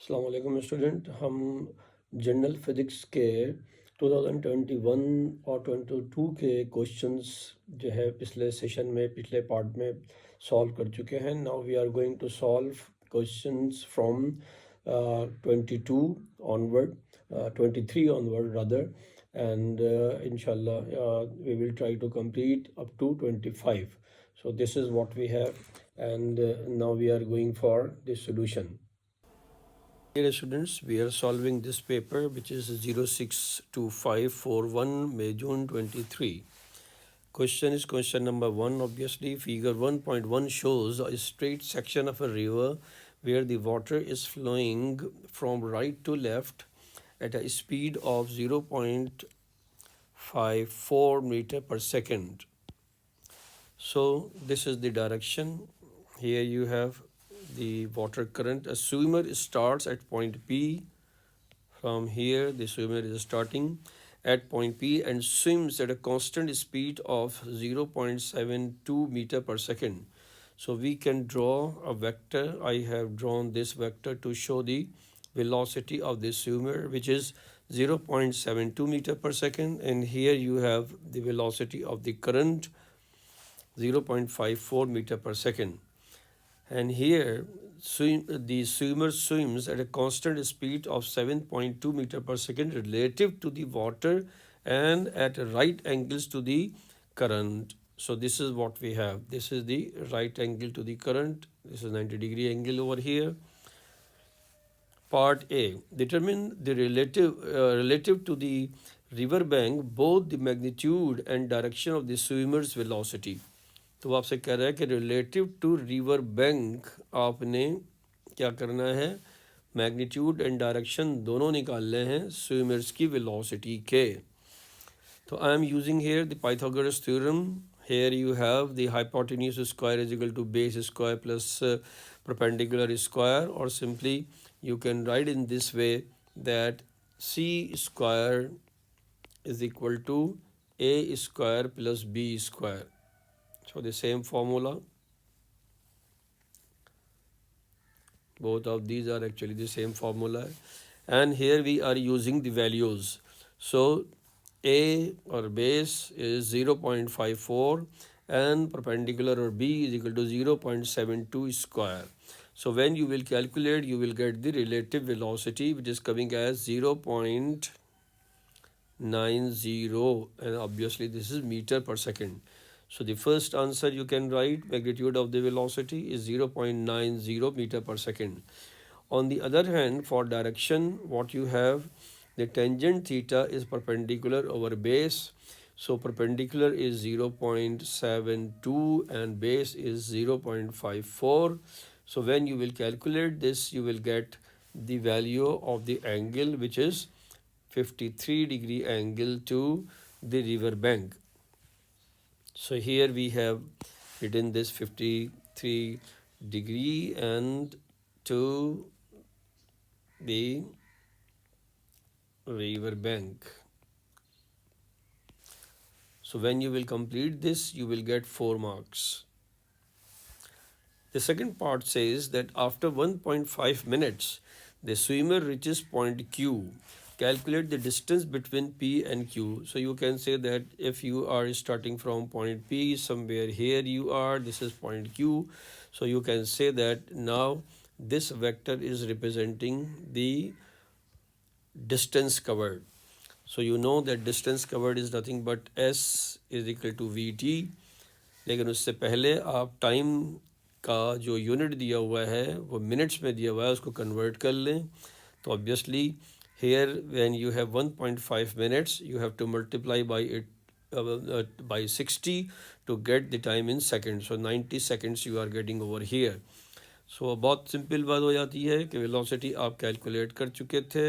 السلام علیکم اسٹوڈنٹ. ہم جنرل فزکس کے 2021 اور 22 کے کوشچنس جو ہے پچھلے سیشن میں پچھلے پارٹ میں سالو کر چکے ہیں. Now we are going to solve questions from 22 onward 23 onward rather, and inshallah we will try to complete up to 25. So this is what we have, and now we are going for the solution. Dear students, we are solving this paper which is 062541 May June 23. Question is question number 1. Obviously, figure 1.1 shows a straight section of a river where the water is flowing from right to left at a speed of 0.54 meter per second. So this is the direction. Here you have the water current. A swimmer starts at point P. From here the swimmer is starting at point P and swims at a constant speed of 0.72 meter per second. So we can draw a vector. I have drawn this vector to show the velocity of the swimmer, which is 0.72 meter per second, and here you have the velocity of the current, 0.54 meter per second. And here the swimmer swims at a constant speed of 7.2 meter per second relative to the water and at right angles to the current. So this is what we have. This is the right angle to the current. This is 90-degree angle over here. Part A. Determine the relative to the river bank both the magnitude and direction of the swimmer's velocity. تو وہ آپ سے کہہ رہا ہے کہ relative to river bank آپ نے کیا کرنا ہے, میگنیٹیوڈ اینڈ ڈائریکشن دونوں نکالنے ہیں سوئمرز کی ویلوسٹی کے. تو I am using here the Pythagoras theorem. Here you have the hypotenuse square is equal to base square plus perpendicular square, اور simply you can write in this way that C square is equal to A square plus B square. So the same formula, both of these are actually the same formula, and here we are using the values. So A or base is 0.54 and perpendicular or B is equal to 0.72 square. So when you will calculate, you will get the relative velocity, which is coming as 0.90, and obviously this is meter per second. So the first answer you can write, magnitude of the velocity is 0.90 meter per second. On the other hand, for direction, what you have, the tangent theta is perpendicular over base. So perpendicular is 0.72 and base is 0.54. So when you will calculate this, you will get the value of the angle, which is 53-degree angle to the river bank. So here we have written this 53 degree and to the river bank. So when you will complete this, you will get 4 marks. The second part says that after 1.5 minutes, the swimmer reaches point Q. Calculate the distance between P and Q. So you can say that if you are starting from point P, somewhere here you are, this is point Q. So you can say that now this vector is representing the distance covered. So you know that distance covered is nothing but S is equal to VT. لیکن اس سے پہلے آپ time کا جو unit دیا ہوا ہے وہ منٹس میں دیا ہوا ہے, اس کو کنورٹ کر لیں. تو obviously here when you have 1.5 minutes, you have to multiply by 60 to get the time in seconds. So 90 seconds you are getting over here. So بہت سمپل بات ہو جاتی ہے کہ ویلوسٹی آپ کیلکولیٹ کر چکے تھے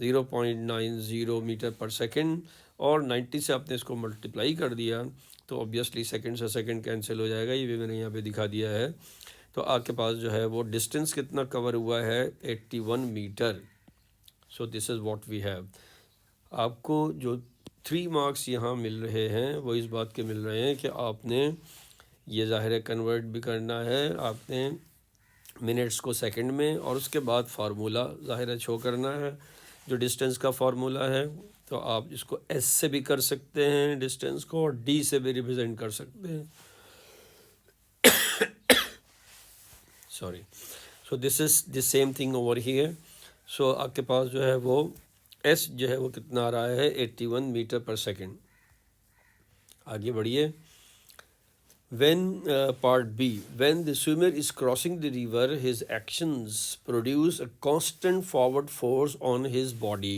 0.90 میٹر پر سیکنڈ, اور 90 سے آپ نے اس کو ملٹیپلائی کر دیا تو obviously سیکنڈ سے سیکنڈ کینسل ہو جائے گا. یہ بھی میں نے یہاں پہ دکھا دیا ہے. تو آپ کے پاس جو ہے وہ ڈسٹینس کتنا کور ہوا ہے 81 metre. So this is what we have. آپ کو جو 3 مارکس یہاں مل رہے ہیں وہ اس بات کے مل رہے ہیں کہ آپ نے یہ ظاہر کنورٹ بھی کرنا ہے, آپ نے منٹس کو سیکنڈ میں، اور اس کے بعد فارمولہ ظاہر ہے شو کرنا ہے جو ڈسٹینس کا فارمولہ ہے. تو آپ اس کو ایس سے بھی کر سکتے ہیں ڈسٹینس کو، اور ڈی سے بھی ریپرزینٹ کر سکتے ہیں. Sorry. So this is the same thing over here. So آپ کے پاس جو ہے وہ ایس جو ہے وہ کتنا آ رہا ہے 81 میٹر پر سیکنڈ. آگے بڑھیے. When part B, when the swimmer is crossing the river, his actions produce a constant forward force on his body.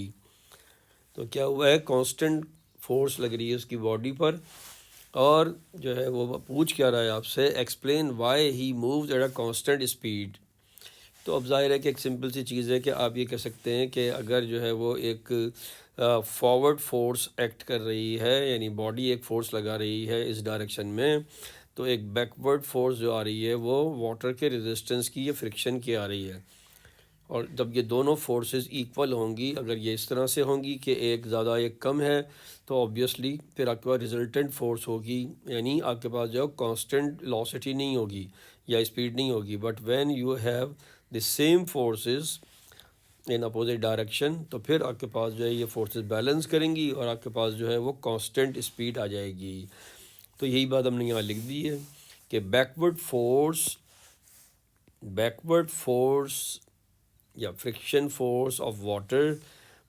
تو کیا ہوا ہے، کانسٹنٹ فورس لگ رہی ہے اس کی باڈی پر، اور جو ہے وہ پوچھ کیا رہا ہے آپ سے، explain why he moves at a constant speed. تو اب ظاہر ہے کہ ایک سمپل سی چیز ہے کہ آپ یہ کہہ سکتے ہیں کہ اگر جو ہے وہ ایک فارورڈ فورس ایکٹ کر رہی ہے، یعنی باڈی ایک فورس لگا رہی ہے اس ڈائریکشن میں، تو ایک بیکورڈ فورس جو آ رہی ہے وہ واٹر کے ریزسٹنس کی یا فرکشن کی آ رہی ہے. اور جب یہ دونوں فورسز ایکول ہوں گی، اگر یہ اس طرح سے ہوں گی کہ ایک زیادہ ایک کم ہے، تو آبویسلی پھر آپ کے پاس ریزلٹنٹ فورس ہوگی، یعنی آپ کے پاس جو کانسٹنٹ ویلوسٹی نہیں ہوگی یا اسپیڈ نہیں ہوگی. But when you have the same forces in opposite direction, تو پھر آپ کے پاس جو ہے یہ فورسز بیلنس کریں گی اور آپ کے پاس جو ہے وہ کانسٹنٹ اسپیڈ آ جائے گی. تو یہی بات ہم نے یہاں لکھ دی ہے کہ بیکورڈ فورس یا friction force of water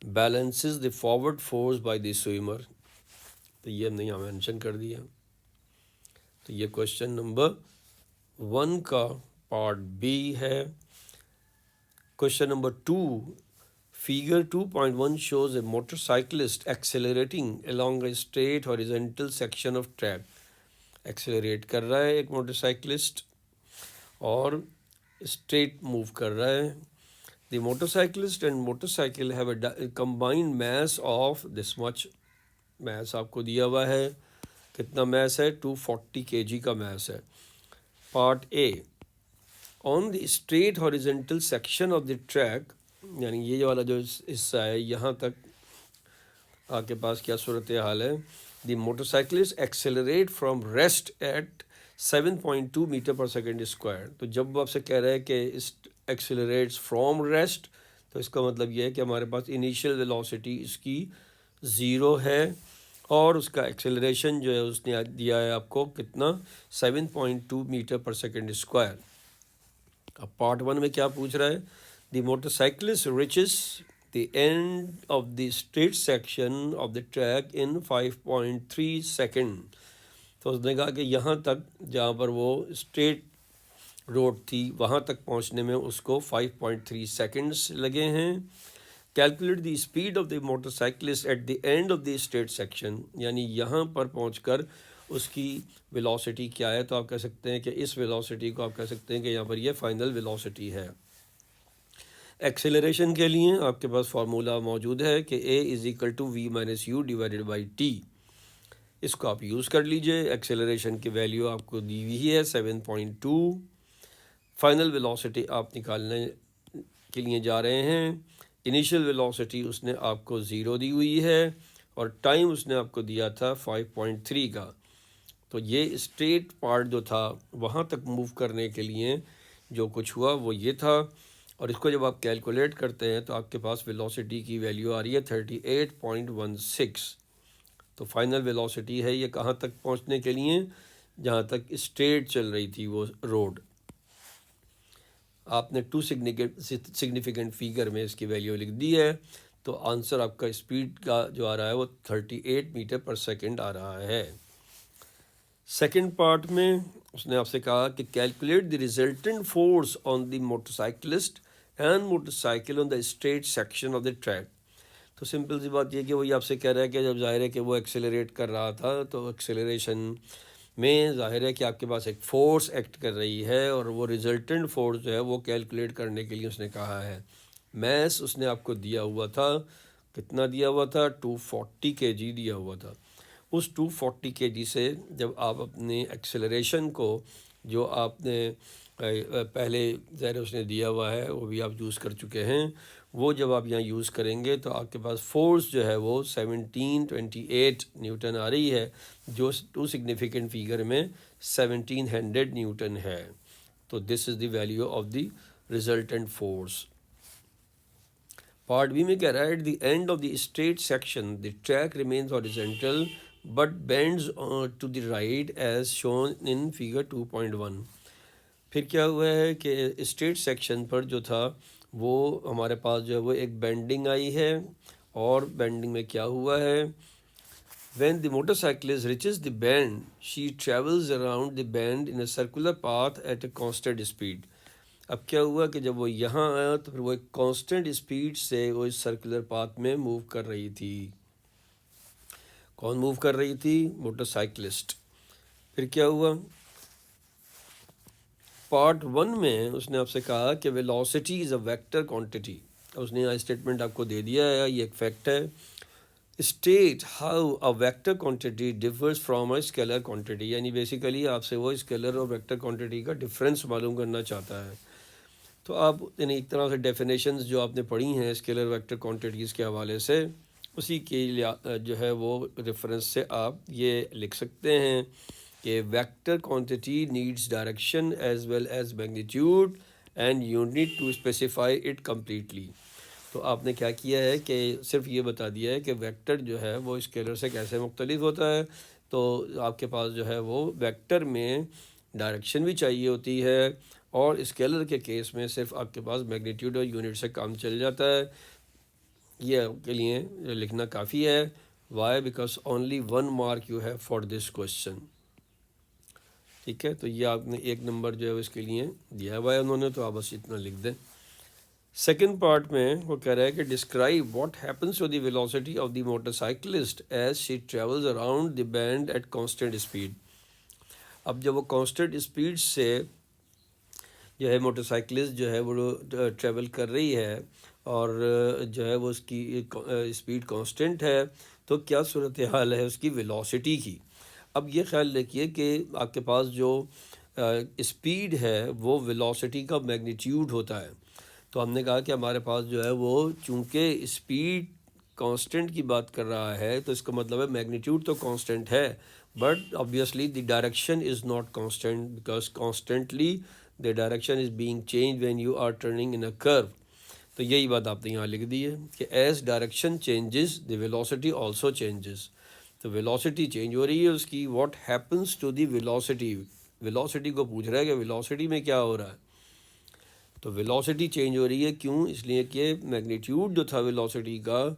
balances the forward force by the swimmer. تو یہ ہم نے یہاں مینشن کر دیا. تو یہ کوشچن نمبر 1 کا پارٹ بی ہے. Question number 2. Figure 2.1 shows a motorcyclist accelerating along a straight horizontal section of track. Accelerate کر رہا ہے ایک موٹر سائیکلسٹ اور اسٹریٹ موو کر رہا ہے. The motorcyclist and motorcycle have a combined mass of this much. Mass آپ کو دیا ہوا ہے، کتنا میس ہے، 240 kg کا میس ہے. Part A. On the straight horizontal section of the track, یعنی یہ والا جو حصہ ہے یہاں تک آپ کے پاس کیا صورت حال ہے. The motorcyclist accelerate from rest at 7.2 metre per second square. تو جب آپ سے کہہ رہے ہیں کہ ایکسیلریٹس فرام ریسٹ، تو اس کا مطلب یہ ہے کہ ہمارے پاس انیشیل ویلوسٹی اس کی 0 ہے، اور اس کا ایکسیلریشن جو ہے اس نے دیا ہے آپ کو کتنا، 7.2 میٹر پر سیکنڈ اسکوائر. اب پارٹ 1 میں کیا پوچھ رہا ہے، the motorcyclist reaches the end of the straight section of the track in 5.3 second. تو اس نے کہا کہ یہاں تک جہاں پر وہ اسٹریٹ روڈ تھی وہاں تک پہنچنے میں اس کو 5.3 سیکنڈس لگے ہیں. Calculate the speed of the motorcyclist at the end of the straight section, یعنی یہاں پر پہنچ کر اس کی ویلوسٹی کیا ہے. تو آپ کہہ سکتے ہیں کہ اس ویلوسٹی کو آپ کہہ سکتے ہیں کہ یہاں پر یہ فائنل ویلوسٹی ہے. ایکسیلریشن کے لیے آپ کے پاس فارمولہ موجود ہے کہ A = v-u/t. اس کو آپ یوز کر لیجئے. ایکسیلریشن کی ویلیو آپ کو دی ہوئی ہے 7.2. فائنل ویلوسٹی آپ نکالنے کے لیے جا رہے ہیں. انیشیل ویلوسٹی اس نے آپ کو 0 دی ہوئی ہے، اور ٹائم اس نے آپ کو دیا تھا 5.3 کا. تو یہ اسٹریٹ پارٹ جو تھا وہاں تک موو کرنے کے لیے جو کچھ ہوا وہ یہ تھا. اور اس کو جب آپ کیلکولیٹ کرتے ہیں تو آپ کے پاس ویلوسٹی کی ویلیو آ رہی ہے 38.16. تو فائنل ویلوسٹی ہے یہ کہاں تک پہنچنے کے لیے، جہاں تک اسٹریٹ چل رہی تھی وہ روڈ. آپ نے 2 سگنیفیکنٹ فیگر میں اس کی ویلیو لکھ دی ہے. تو آنسر آپ کا اسپیڈ کا جو آ رہا ہے وہ 38 میٹر پر سیکنڈ آ رہا ہے. سیکنڈ پارٹ میں اس نے آپ سے کہا کہ calculate the resultant force on the motorcyclist and motorcycle on the straight section of the track. تو سمپل سی بات یہ کہ وہی آپ سے کہہ رہا ہے کہ جب ظاہر ہے کہ وہ ایکسیلریٹ کر رہا تھا تو ایکسیلریشن میں ظاہر ہے کہ آپ کے پاس ایک فورس ایکٹ کر رہی ہے، اور وہ ریزلٹنٹ فورس جو ہے وہ کیلکولیٹ کرنے کے لیے اس نے کہا ہے. میس اس نے آپ کو دیا ہوا تھا، کتنا دیا ہوا تھا، 240 kg دیا ہوا تھا. اس 240 kg سے جب آپ اپنے ایکسیلریشن کو جو آپ نے پہلے ظاہر اس نے دیا ہوا ہے وہ بھی آپ یوز کر چکے ہیں، وہ جب آپ یہاں یوز کریں گے تو آپ کے پاس فورس جو ہے وہ 1728 نیوٹن آ رہی ہے، جو 2 سگنیفیکنٹ فیگر میں 1700 نیوٹن ہے. تو this is the value of the resultant force. Part B میں کہہ رہا ہے at the end of the straight section the track remains horizontal but bends to the right as shown in figure 2.1. پھر کیا ہوا ہے کہ اسٹریٹ سیکشن پر جو تھا وہ ہمارے پاس جو ہے وہ ایک بینڈنگ آئی ہے، اور بینڈنگ میں کیا ہوا ہے، when the motorcyclist reaches the bend she travels around the bend in a circular path at a constant speed. اب کیا ہوا کہ جب وہ یہاں آیا تو پھر وہ ایک کانسٹنٹ اسپیڈ سے وہ اس سرکولر پاتھ میں موو کر رہی تھی. کون موو کر رہی تھی؟ Motorcyclist. پھر کیا ہوا؟ پارٹ 1 میں اس نے آپ سے کہا کہ velocity is a vector quantity. اس نے اسٹیٹمنٹ آپ کو دے دیا ہے، یہ ایک فیکٹ ہے. State how a vector quantity differs from a scalar quantity, یعنی بیسیکلی آپ سے وہ اسکیلر اور ویکٹر کوانٹٹی کا ڈفرینس معلوم کرنا چاہتا ہے. تو آپ یعنی ایک طرح سے ڈیفینیشنز جو آپ نے پڑھی ہیں اسکیلر ویکٹر کوانٹٹیز کے حوالے سے، اسی کے جو ہے وہ ریفرنس سے آپ یہ لکھ سکتے ہیں کہ vector quantity needs direction as well as magnitude and you need to specify it completely. تو آپ نے کیا کیا ہے کہ صرف یہ بتا دیا ہے کہ ویکٹر جو ہے وہ اسکیلر سے کیسے مختلف ہوتا ہے. تو آپ کے پاس جو ہے وہ ویکٹر میں ڈائریکشن بھی چاہیے ہوتی ہے، اور اسکیلر کے کیس میں صرف آپ کے پاس میگنیٹیوڈ اور یونٹ سے کام چل جاتا ہے. یہ آپ کے لیے لکھنا کافی ہے. Why? Because only 1 mark you have for this question. ٹھیک ہے، تو یہ آپ نے 1 نمبر جو ہے اس کے لیے دیا ہوا ہے انہوں نے، تو آپ بس اتنا لکھ دیں. سیکنڈ پارٹ میں وہ کہہ رہا ہے کہ describe what happens to the velocity of the motorcyclist as she travels around the bend at constant speed. اب جب وہ کانسٹنٹ اسپیڈ سے جو ہے موٹر سائیکلسٹ جو ہے وہ ٹریول کر رہی ہے اور جو ہے وہ اس کی اسپیڈ کانسٹنٹ ہے، تو کیا صورتحال ہے اس کی ویلوسٹی کی. اب یہ خیال رکھیے کہ آپ کے پاس جو اسپیڈ ہے وہ ویلوسٹی کا میگنیٹیوڈ ہوتا ہے. تو ہم نے کہا کہ ہمارے پاس جو ہے وہ چونکہ اسپیڈ کانسٹنٹ کی بات کر رہا ہے تو اس کا مطلب ہے میگنیٹیوڈ تو کانسٹنٹ ہے، but obviously the direction is not constant because constantly the direction is being changed when you are turning in a curve. تو یہی بات آپ نے یہاں لکھ دی ہے کہ as direction changes the velocity also changes. تو velocity چینج ہو رہی ہے اس کی. what happens to the velocity؟ velocity کو پوچھ رہا ہے کہ velocity میں کیا ہو رہا ہے. تو velocity چینج ہو رہی ہے. کیوں؟ اس لیے کہ میگنیٹیوڈ جو تھا velocity کا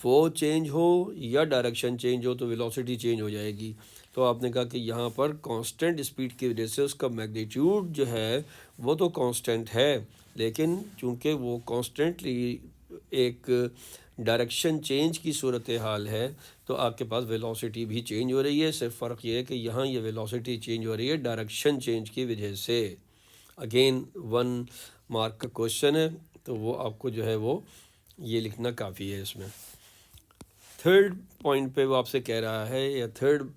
وہ چینج ہو یا ڈائریکشن چینج ہو تو velocity چینج ہو جائے گی. تو آپ نے کہا کہ یہاں پر کانسٹنٹ اسپیڈ کی وجہ سے اس کا میگنیٹیوڈ جو ہے وہ تو کانسٹنٹ ہے، لیکن چونکہ وہ کانسٹنٹلی ایک ڈائریکشن چینج کی صورتحال ہے تو آپ کے پاس ویلوسٹی بھی چینج ہو رہی ہے. صرف فرق یہ ہے کہ یہاں یہ ویلوسٹی چینج ہو رہی ہے ڈائریکشن چینج کی وجہ سے. اگین 1 مارک کا کوشچن ہے، تو وہ آپ کو جو ہے وہ یہ لکھنا کافی ہے اس میں. تھرڈ پوائنٹ پہ وہ آپ سے کہہ رہا ہے، یا تھرڈ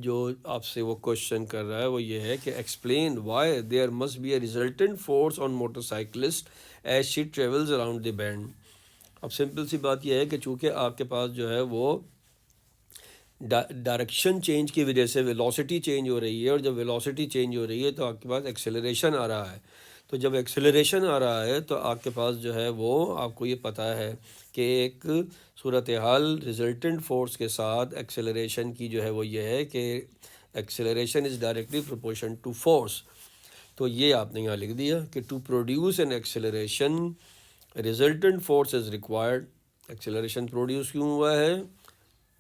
جو آپ سے وہ کوشچن کر رہا ہے وہ یہ ہے کہ explain why there must be a resultant force on motorcyclist as she travels around the bend. اب سمپل سی بات یہ ہے کہ چونکہ آپ کے پاس جو ہے وہ ڈائریکشن چینج کی وجہ سے ویلوسٹی چینج ہو رہی ہے، اور جب ویلوسٹی چینج ہو رہی ہے تو آپ کے پاس ایکسیلریشن آ رہا ہے. تو جب ایکسیلریشن آ رہا ہے تو آپ کے پاس جو ہے وہ آپ کو یہ پتہ ہے کہ ایک صورتحال ریزلٹنٹ فورس کے ساتھ ایکسیلریشن کی جو ہے وہ یہ ہے کہ acceleration is directly proportion to force. تو یہ آپ نے یہاں لکھ دیا کہ to produce an acceleration resultant force is required. Acceleration produce کیوں ہوا ہے؟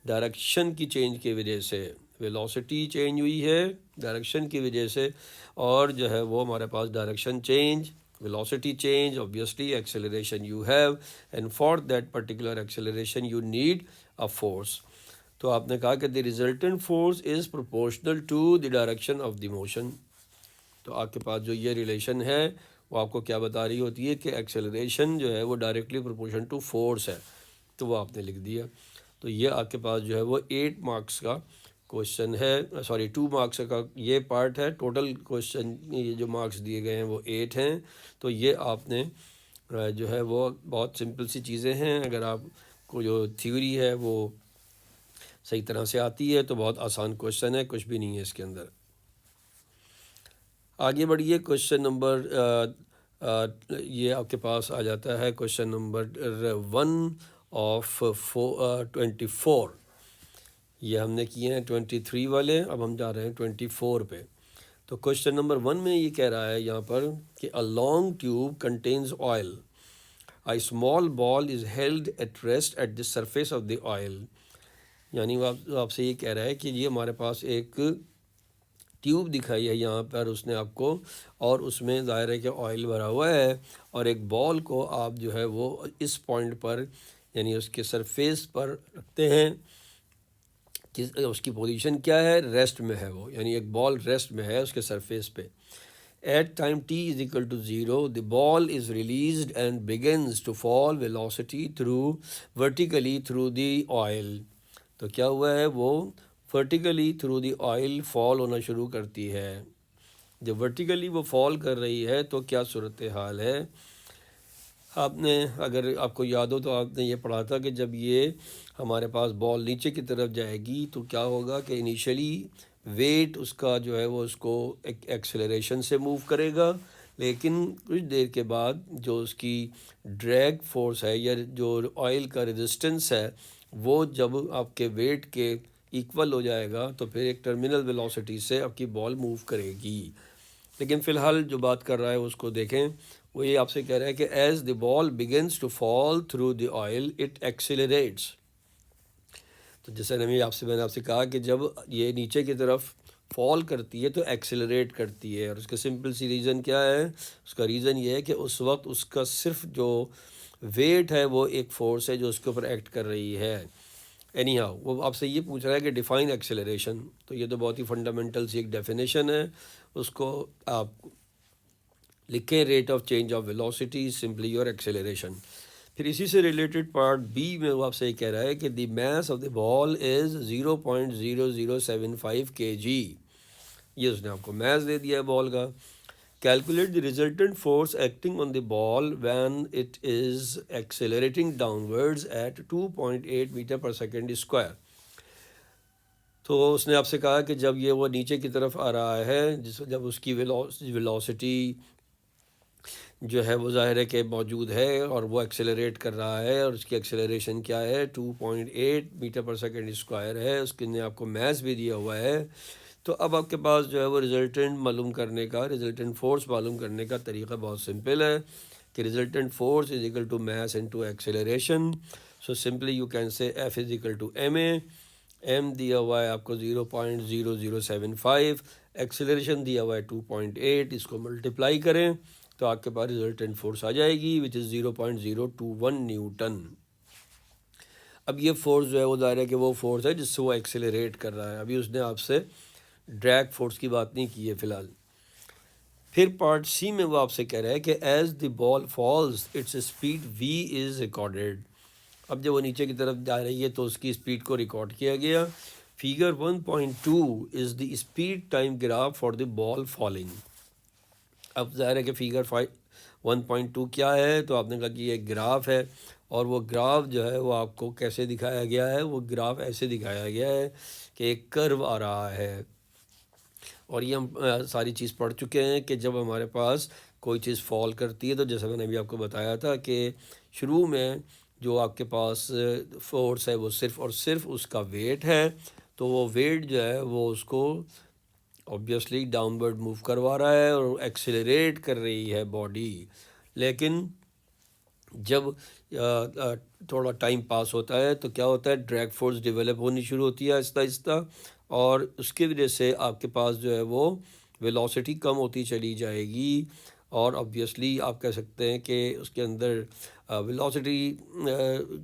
ڈائریکشن کی چینج کی وجہ سے. ویلوسٹی چینج ہوئی ہے ڈائریکشن کی وجہ سے، اور جو ہے وہ ہمارے پاس direction change, velocity change, obviously acceleration you have, and for that particular acceleration you need a force. تو آپ نے کہا کہ the resultant force is proportional to the direction of the motion. تو آپ کے پاس جو یہ ریلیشن ہے وہ آپ کو کیا بتا رہی ہوتی ہے کہ ایکسیلریشن جو ہے وہ ڈائریکٹلی پروپورشن ٹو فورس ہے. تو وہ آپ نے لکھ دیا. تو یہ آپ کے پاس جو ہے وہ 8 مارکس کا کوشچن ہے، 2 مارکس کا یہ پارٹ ہے. ٹوٹل کوشچن یہ جو مارکس دیے گئے ہیں وہ 8 ہیں. تو یہ آپ نے جو ہے وہ بہت سمپل سی چیزیں ہیں. اگر آپ کو جو تھیوری ہے وہ صحیح طرح سے آتی ہے تو بہت آسان کوشچن ہے، کچھ بھی نہیں ہے اس کے اندر. آگے بڑھیے. کوشچن نمبر یہ آپ کے پاس آ جاتا ہے کوشچن نمبر 1/24. یہ ہم نے کیے ہیں 23 والے، اب ہم جا رہے ہیں 24 پہ. تو کوشچن نمبر 1 میں یہ کہہ رہا ہے یہاں پر کہ a long tube contains oil. A small ball is held at rest at the surface of the oil. یعنی وہ آپ سے یہ کہہ رہا ہے کہ یہ ہمارے پاس ایک ٹیوب دکھائی ہے یہاں پر اس نے آپ کو، اور اس میں ظاہر ہے کہ آئل بھرا ہوا ہے، اور ایک بال کو آپ جو ہے وہ اس پوائنٹ پر یعنی اس کے سرفیس پر رکھتے ہیں. اس کی پوزیشن کیا ہے؟ ریسٹ میں ہے وہ، یعنی ایک بال ریسٹ میں ہے اس کے سرفیس پہ. At time t is equal to 0 the ball is released and begins to fall velocity vertically through the oil. تو کیا ہوا ہے؟ وہ ورٹیکلی تھرو دی آئل فال ہونا شروع کرتی ہے. جب ورٹیکلی وہ فال کر رہی ہے تو کیا صورتحال ہے؟ آپ نے اگر آپ کو یاد ہو تو آپ نے یہ پڑھا تھا کہ جب یہ ہمارے پاس بال نیچے کی طرف جائے گی تو کیا ہوگا کہ انیشلی ویٹ اس کا جو ہے وہ اس کو ایک ایکسلریشن سے موو کرے گا، لیکن کچھ دیر کے بعد جو اس کی ڈریگ فورس ہے یا جو آئل کا ریزسٹنس ہے وہ جب آپ کے ویٹ کے ایکول ہو جائے گا تو پھر ایک ٹرمینل ویلوسٹی سے آپ کی بال موو کرے گی. لیکن فی الحال جو بات کر رہا ہے اس کو دیکھیں. وہ یہ آپ سے کہہ رہا ہے کہ as the ball begins to fall through the oil it accelerates. تو جیسے میں نے آپ سے کہا کہ جب یہ نیچے کی طرف فال کرتی ہے تو ایکسیلریٹ کرتی ہے، اور اس کا سمپل سی ریزن کیا ہے؟ اس کا ریزن یہ ہے کہ اس وقت اس کا صرف جو ویٹ ہے وہ ایک فورس ہے جو اس کے اوپر ایکٹ کر رہی ہے. اینی ہاؤ وہ آپ سے یہ پوچھ رہا ہے کہ ڈیفائن ایکسیلریشن. تو یہ تو بہت ہی فنڈامنٹل سی ایک ڈیفینیشن ہے، اس کو آپ لکھیں rate of change of velocity simply your acceleration. پھر اسی سے ریلیٹڈ پارٹ بی میں وہ آپ سے یہ کہہ رہا ہے کہ دی mass of the ball is 0.0075 kg. یہ اس نے آپ کو میس دے دیا ہے بال کا. Calculate the resultant force acting on the ball when it is accelerating downwards at 2.8 metre per second square. تو اس نے آپ سے کہا کہ جب یہ وہ نیچے کی طرف آ رہا ہے جب اس کی ویلوسٹی جو ہے وہ ظاہر ہے کہ موجود ہے اور وہ ایکسیلریٹ کر رہا ہے، اور اس کی ایکسیلریشن کیا ہے؟ 2.8 میٹر پر سیکنڈ اسکوائر ہے. اس کے نے آپ کو میس بھی دیا ہوا ہے. تو اب آپ کے پاس جو ہے وہ ریزلٹنٹ معلوم کرنے کا، ریزلٹنٹ فورس معلوم کرنے کا طریقہ بہت سمپل ہے کہ resultant force is equal to mass into acceleration. So simply you can say F is equal to M A. M دیا ہوا ہے آپ کو 0.0075، ایکسیلریشن دیا ہوا ہے 2.8. اس کو ملٹیپلائی کریں تو آپ کے پاس ریزلٹنٹ فورس آ جائے گی وچ از 0.021 نیوٹن. اب یہ فورس جو ہے وہ ظاہر ہے کہ وہ فورس ہے جس سے وہ ایکسیلریٹ کر رہا ہے. ابھی اس نے آپ سے ڈریگ فورس کی بات نہیں کی ہے فی الحال. پھر پارٹ سی میں وہ آپ سے کہہ رہا ہے کہ as the ball falls its speed V is recorded. اب جب وہ نیچے کی طرف جا رہی ہے تو اس کی اسپیڈ کو ریکارڈ کیا گیا. Figure 1.2 is the speed time graph for the ball falling. اب ظاہر ہے کہ فیگر 1.2 کیا ہے؟ تو آپ نے کہا کہ یہ گراف ہے، اور وہ گراف جو ہے وہ آپ کو کیسے دکھایا گیا ہے؟ وہ گراف ایسے دکھایا گیا ہے کہ ایک کرو آ رہا ہے. اور یہ ہم ساری چیز پڑھ چکے ہیں کہ جب ہمارے پاس کوئی چیز فال کرتی ہے تو جیسا میں نے ابھی آپ کو بتایا تھا کہ شروع میں جو آپ کے پاس فورس ہے وہ صرف اور صرف اس کا ویٹ ہے. تو وہ ویٹ جو ہے وہ اس کو اوبیسلی ڈاؤن ورڈ موو کروا رہا ہے اور ایکسیلریٹ کر رہی ہے باڈی. لیکن جب تھوڑا ٹائم پاس ہوتا ہے تو کیا ہوتا ہے؟ ڈریگ فورس ڈیولپ ہونی شروع ہوتی ہے آہستہ آہستہ، اور اس کی وجہ سے آپ کے پاس جو ہے وہ ویلوسٹی کم ہوتی چلی جائے گی. اور اوبیسلی آپ کہہ سکتے ہیں کہ اس کے اندر ویلوسٹی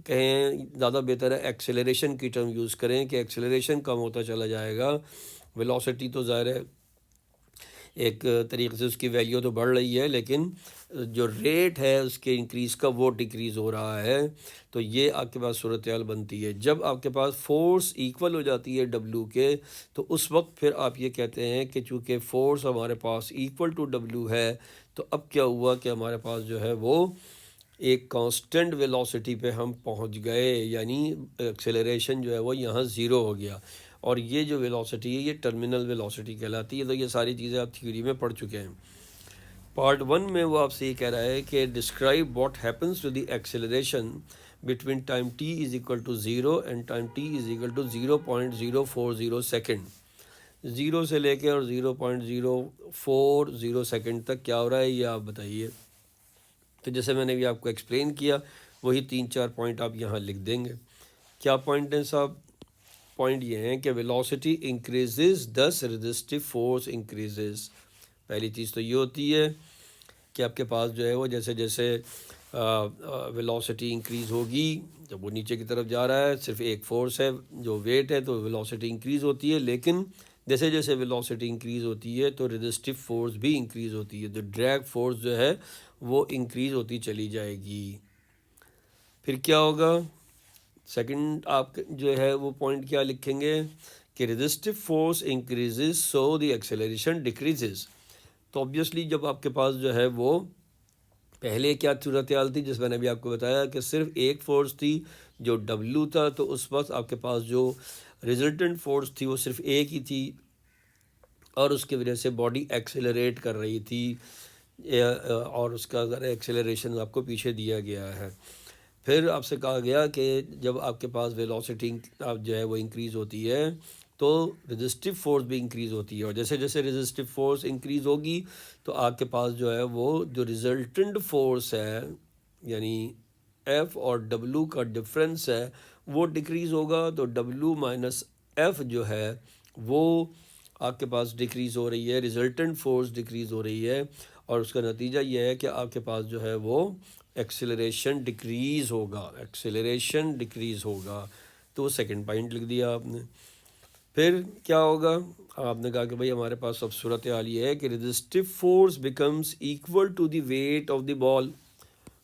کہیں زیادہ بہتر ہے ایکسیلریشن کی ٹرم یوز کریں کہ ایکسیلریشن کم ہوتا چلا جائے گا. ویلوسٹی تو ظاہر ہے ایک طریقے سے اس کی ویلیو تو بڑھ رہی ہے، لیکن جو ریٹ ہے اس کے انکریز کا وہ ڈیکریز ہو رہا ہے. تو یہ آپ کے پاس صورتحال بنتی ہے جب آپ کے پاس فورس ایکول ہو جاتی ہے ڈبلیو کے. تو اس وقت پھر آپ یہ کہتے ہیں کہ چونکہ فورس ہمارے پاس ایکول ٹو ڈبلیو ہے تو اب کیا ہوا کہ ہمارے پاس جو ہے وہ ایک کانسٹنٹ ویلوسٹی پہ ہم پہنچ گئے، یعنی ایکسیلریشن جو ہے وہ یہاں زیرو ہو گیا. اور یہ جو ویلوسٹی ہے یہ ٹرمینل ویلوسٹی کہلاتی ہے. تو یہ ساری چیزیں آپ تھیوری میں پڑھ چکے ہیں. پارٹ 1 میں وہ آپ سے یہ کہہ رہا ہے کہ describe what happens to the acceleration between time T is equal to 0 and time T is equal to 0.040 second. 0 سے لے کے اور 0.040 سیکنڈ تک کیا ہو رہا ہے یہ آپ بتائیے. تو جیسے میں نے بھی آپ کو ایکسپلین کیا وہی 3-4 پوائنٹ آپ یہاں لکھ دیں گے. کیا پوائنٹ ہیں صاحب؟ پوائنٹ یہ ہیں کہ ویلوسٹی انکریزز دس ریزسٹیو فورس انکریزز. پہلی چیز تو یہ ہوتی ہے کہ آپ کے پاس جو ہے وہ جیسے جیسے ویلوسٹی انکریز ہوگی جب وہ نیچے کی طرف جا رہا ہے صرف ایک فورس ہے جو ویٹ ہے تو ویلوسٹی انکریز ہوتی ہے، لیکن جیسے جیسے ویلوسٹی انکریز ہوتی ہے تو ریزسٹیو فورس بھی انکریز ہوتی ہے، تو ڈریگ فورس جو ہے وہ انکریز ہوتی چلی جائے گی. پھر کیا ہوگا؟ سیکنڈ آپ جو ہے وہ پوائنٹ کیا لکھیں گے کہ ریزسٹیو فورس انکریزز سو دی ایکسیلریشن ڈیکریزز. تو آبویسلی جب آپ کے پاس جو ہے وہ پہلے کیا صورتحال تھی جس میں نے بھی آپ کو بتایا کہ صرف ایک فورس تھی جو ڈبلو تھا، تو اس وقت آپ کے پاس جو ریزلٹنٹ فورس تھی وہ صرف ایک ہی تھی اور اس کی وجہ سے باڈی ایکسیلریٹ کر رہی تھی اور اس کا اگر ایکسیلریشن آپ کو پیچھے دیا گیا ہے. پھر آپ سے کہا گیا کہ جب آپ کے پاس ویلوسٹی جو ہے وہ انکریز ہوتی ہے تو ریزسٹیو فورس بھی انکریز ہوتی ہے، اور جیسے جیسے ریزسٹیو فورس انکریز ہوگی تو آپ کے پاس جو ہے وہ جو ریزلٹنٹ فورس ہے یعنی ایف اور ڈبلو کا ڈفرینس ہے وہ ڈکریز ہوگا. تو ڈبلو مائنس ایف جو ہے وہ آپ کے پاس ڈکریز ہو رہی ہے، ریزلٹنٹ فورس ڈکریز ہو رہی ہے، اور اس کا نتیجہ یہ ہے کہ آپ کے پاس جو ہے وہ ایکسیلریشن ڈکریز ہوگا، ایکسیلریشن ڈکریز ہوگا. تو وہ سیکنڈ پوائنٹ لکھ دیا آپ نے. پھر کیا ہوگا؟ آپ نے کہا کہ بھائی ہمارے پاس اب صورتحال یہ ہے کہ resistive force becomes equal to the weight of the ball.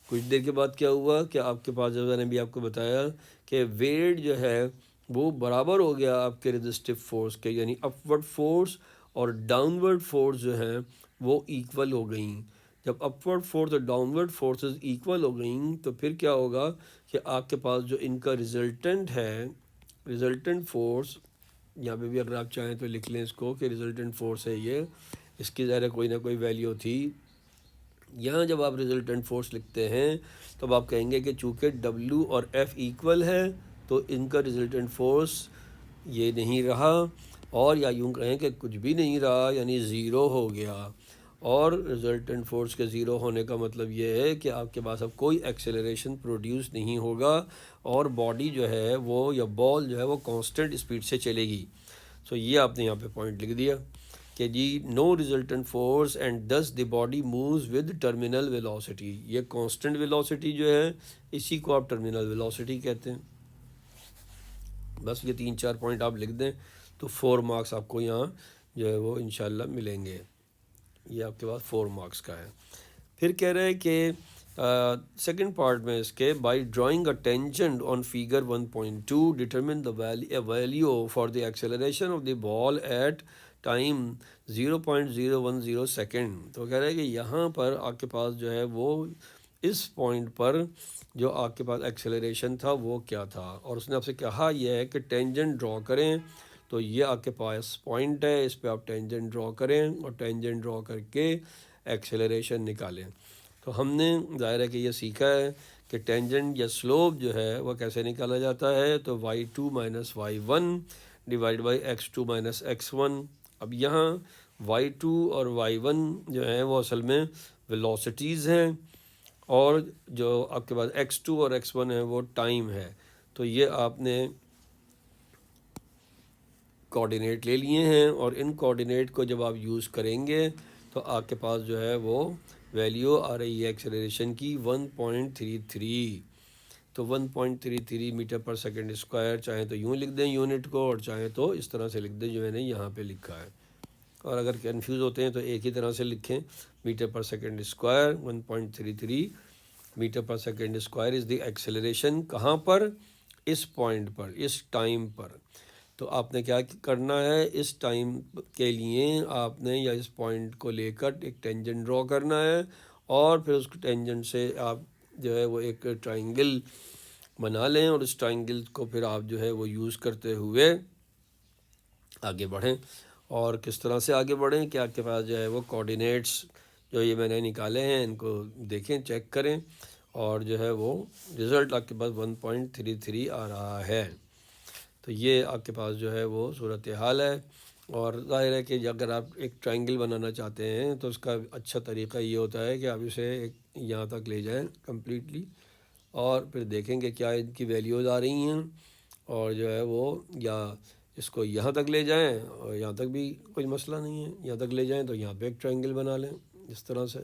کچھ دیر کے بعد کیا ہوا کہ آپ کے پاس جب میں نے بھی آپ کو بتایا کہ ویٹ جو ہے وہ برابر ہو گیا آپ کے ریزسٹیو فورس کے، یعنی اپورڈ فورس اور ڈاؤن ورڈ فورس جو ہیں وہ ایکول ہو گئیں. جب اپورڈ فورس اور ڈاؤن ورڈ فورسز ایکول ہو گئیں تو پھر کیا ہوگا کہ آپ کے پاس جو ان کا ریزلٹنٹ ہے، ریزلٹنٹ فورس، یہاں پہ بھی اگر آپ چاہیں تو لکھ لیں اس کو کہ ریزلٹنٹ فورس ہے یہ، اس کی ظاہر کوئی نہ کوئی ویلیو تھی. یہاں جب آپ ریزلٹنٹ فورس لکھتے ہیں تو آپ کہیں گے کہ چونکہ ڈبلو اور ایف ایکول ہے تو ان کا ریزلٹنٹ فورس یہ نہیں رہا، اور یا یوں کہیں کہ کچھ بھی نہیں رہا یعنی زیرو ہو گیا. اور ریزلٹنٹ فورس کے زیرو ہونے کا مطلب یہ ہے کہ آپ کے پاس اب کوئی ایکسیلریشن پروڈیوس نہیں ہوگا اور باڈی جو ہے وہ یا بال جو ہے وہ کانسٹنٹ اسپیڈ سے چلے گی. سو یہ آپ نے یہاں پہ پوائنٹ لکھ دیا کہ جی no resultant force and this the body moves with terminal velocity. یہ کانسٹنٹ ویلوسٹی جو ہے اسی کو آپ ٹرمینل ویلوسٹی کہتے ہیں. بس یہ 3-4 پوائنٹ آپ لکھ دیں تو 4 مارکس آپ کو یہاں جو ہے وہ انشاءاللہ ملیں گے. یہ آپ کے پاس 4 مارکس کا ہے. پھر کہہ رہے ہیں کہ سیکنڈ پارٹ میں اس کے by drawing a tangent on figure 1.2 determine the value for the acceleration of the ball at time 0.010 second. تو کہہ رہے ہیں کہ یہاں پر آپ کے پاس جو ہے وہ اس پوائنٹ پر جو آپ کے پاس ایکسیلریشن تھا وہ کیا تھا، اور اس نے آپ سے کہا یہ ہے کہ ٹینجنٹ ڈرا کریں. تو یہ آپ کے پاس پوائنٹ ہے، اس پہ آپ ٹینجنٹ ڈرا کریں اور ٹینجنٹ ڈرا کر کے ایکسیلریشن نکالیں. تو ہم نے ظاہر ہے کہ یہ سیکھا ہے کہ ٹینجنٹ یا سلوپ جو ہے وہ کیسے نکالا جاتا ہے. تو y2 minus y1 divide by x2 minus x1. اب یہاں y2 اور y1 جو ہیں وہ اصل میں ویلوسٹیز ہیں، اور جو آپ کے پاس x2 اور x1 ہے وہ ٹائم ہے. تو یہ آپ نے کوآرڈینیٹ لے لیے ہیں، اور ان کوآرڈینیٹ کو جب آپ یوز کریں گے تو آپ کے پاس جو ہے وہ ویلیو آ رہی ہے ایکسیلریشن کی 1.33. تو 1.33 میٹر پر سیکنڈ اسکوائر، چاہیں تو یوں لکھ دیں یونٹ کو اور چاہیں تو اس طرح سے لکھ دیں جو میں نے یہاں پہ لکھا ہے. اور اگر کنفیوز ہوتے ہیں تو ایک ہی طرح سے لکھیں، metre per second square 1.33 metre per second square is the acceleration. کہاں پر؟ اس پوائنٹ پر، اس ٹائم پر. تو آپ نے کیا کرنا ہے، اس ٹائم کے لیے آپ نے یا اس پوائنٹ کو لے کر ایک ٹینجنٹ ڈرا کرنا ہے، اور پھر اس ٹینجنٹ سے آپ جو ہے وہ ایک ٹرائنگل بنا لیں، اور اس ٹرائنگل کو پھر آپ جو ہے وہ یوز کرتے ہوئے آگے بڑھیں. اور کس طرح سے آگے بڑھیں کہ آپ کے پاس جو ہے وہ کوآرڈینیٹس جو یہ میں نے نکالے ہیں ان کو دیکھیں، چیک کریں، اور جو ہے وہ رزلٹ آپ کے پاس 1.33 آ رہا ہے. تو یہ آپ کے پاس جو ہے وہ صورتحال ہے. اور ظاہر ہے کہ اگر آپ ایک ٹرائنگل بنانا چاہتے ہیں تو اس کا اچھا طریقہ یہ ہوتا ہے کہ آپ اسے ایک یہاں تک لے جائیں کمپلیٹلی، اور پھر دیکھیں کہ کیا ان کی ویلیوز آ رہی ہیں، اور جو ہے وہ یا اس کو یہاں تک لے جائیں، اور یہاں تک بھی کوئی مسئلہ نہیں ہے، یہاں تک لے جائیں تو یہاں پہ ایک ٹرائنگل بنا لیں اس طرح سے.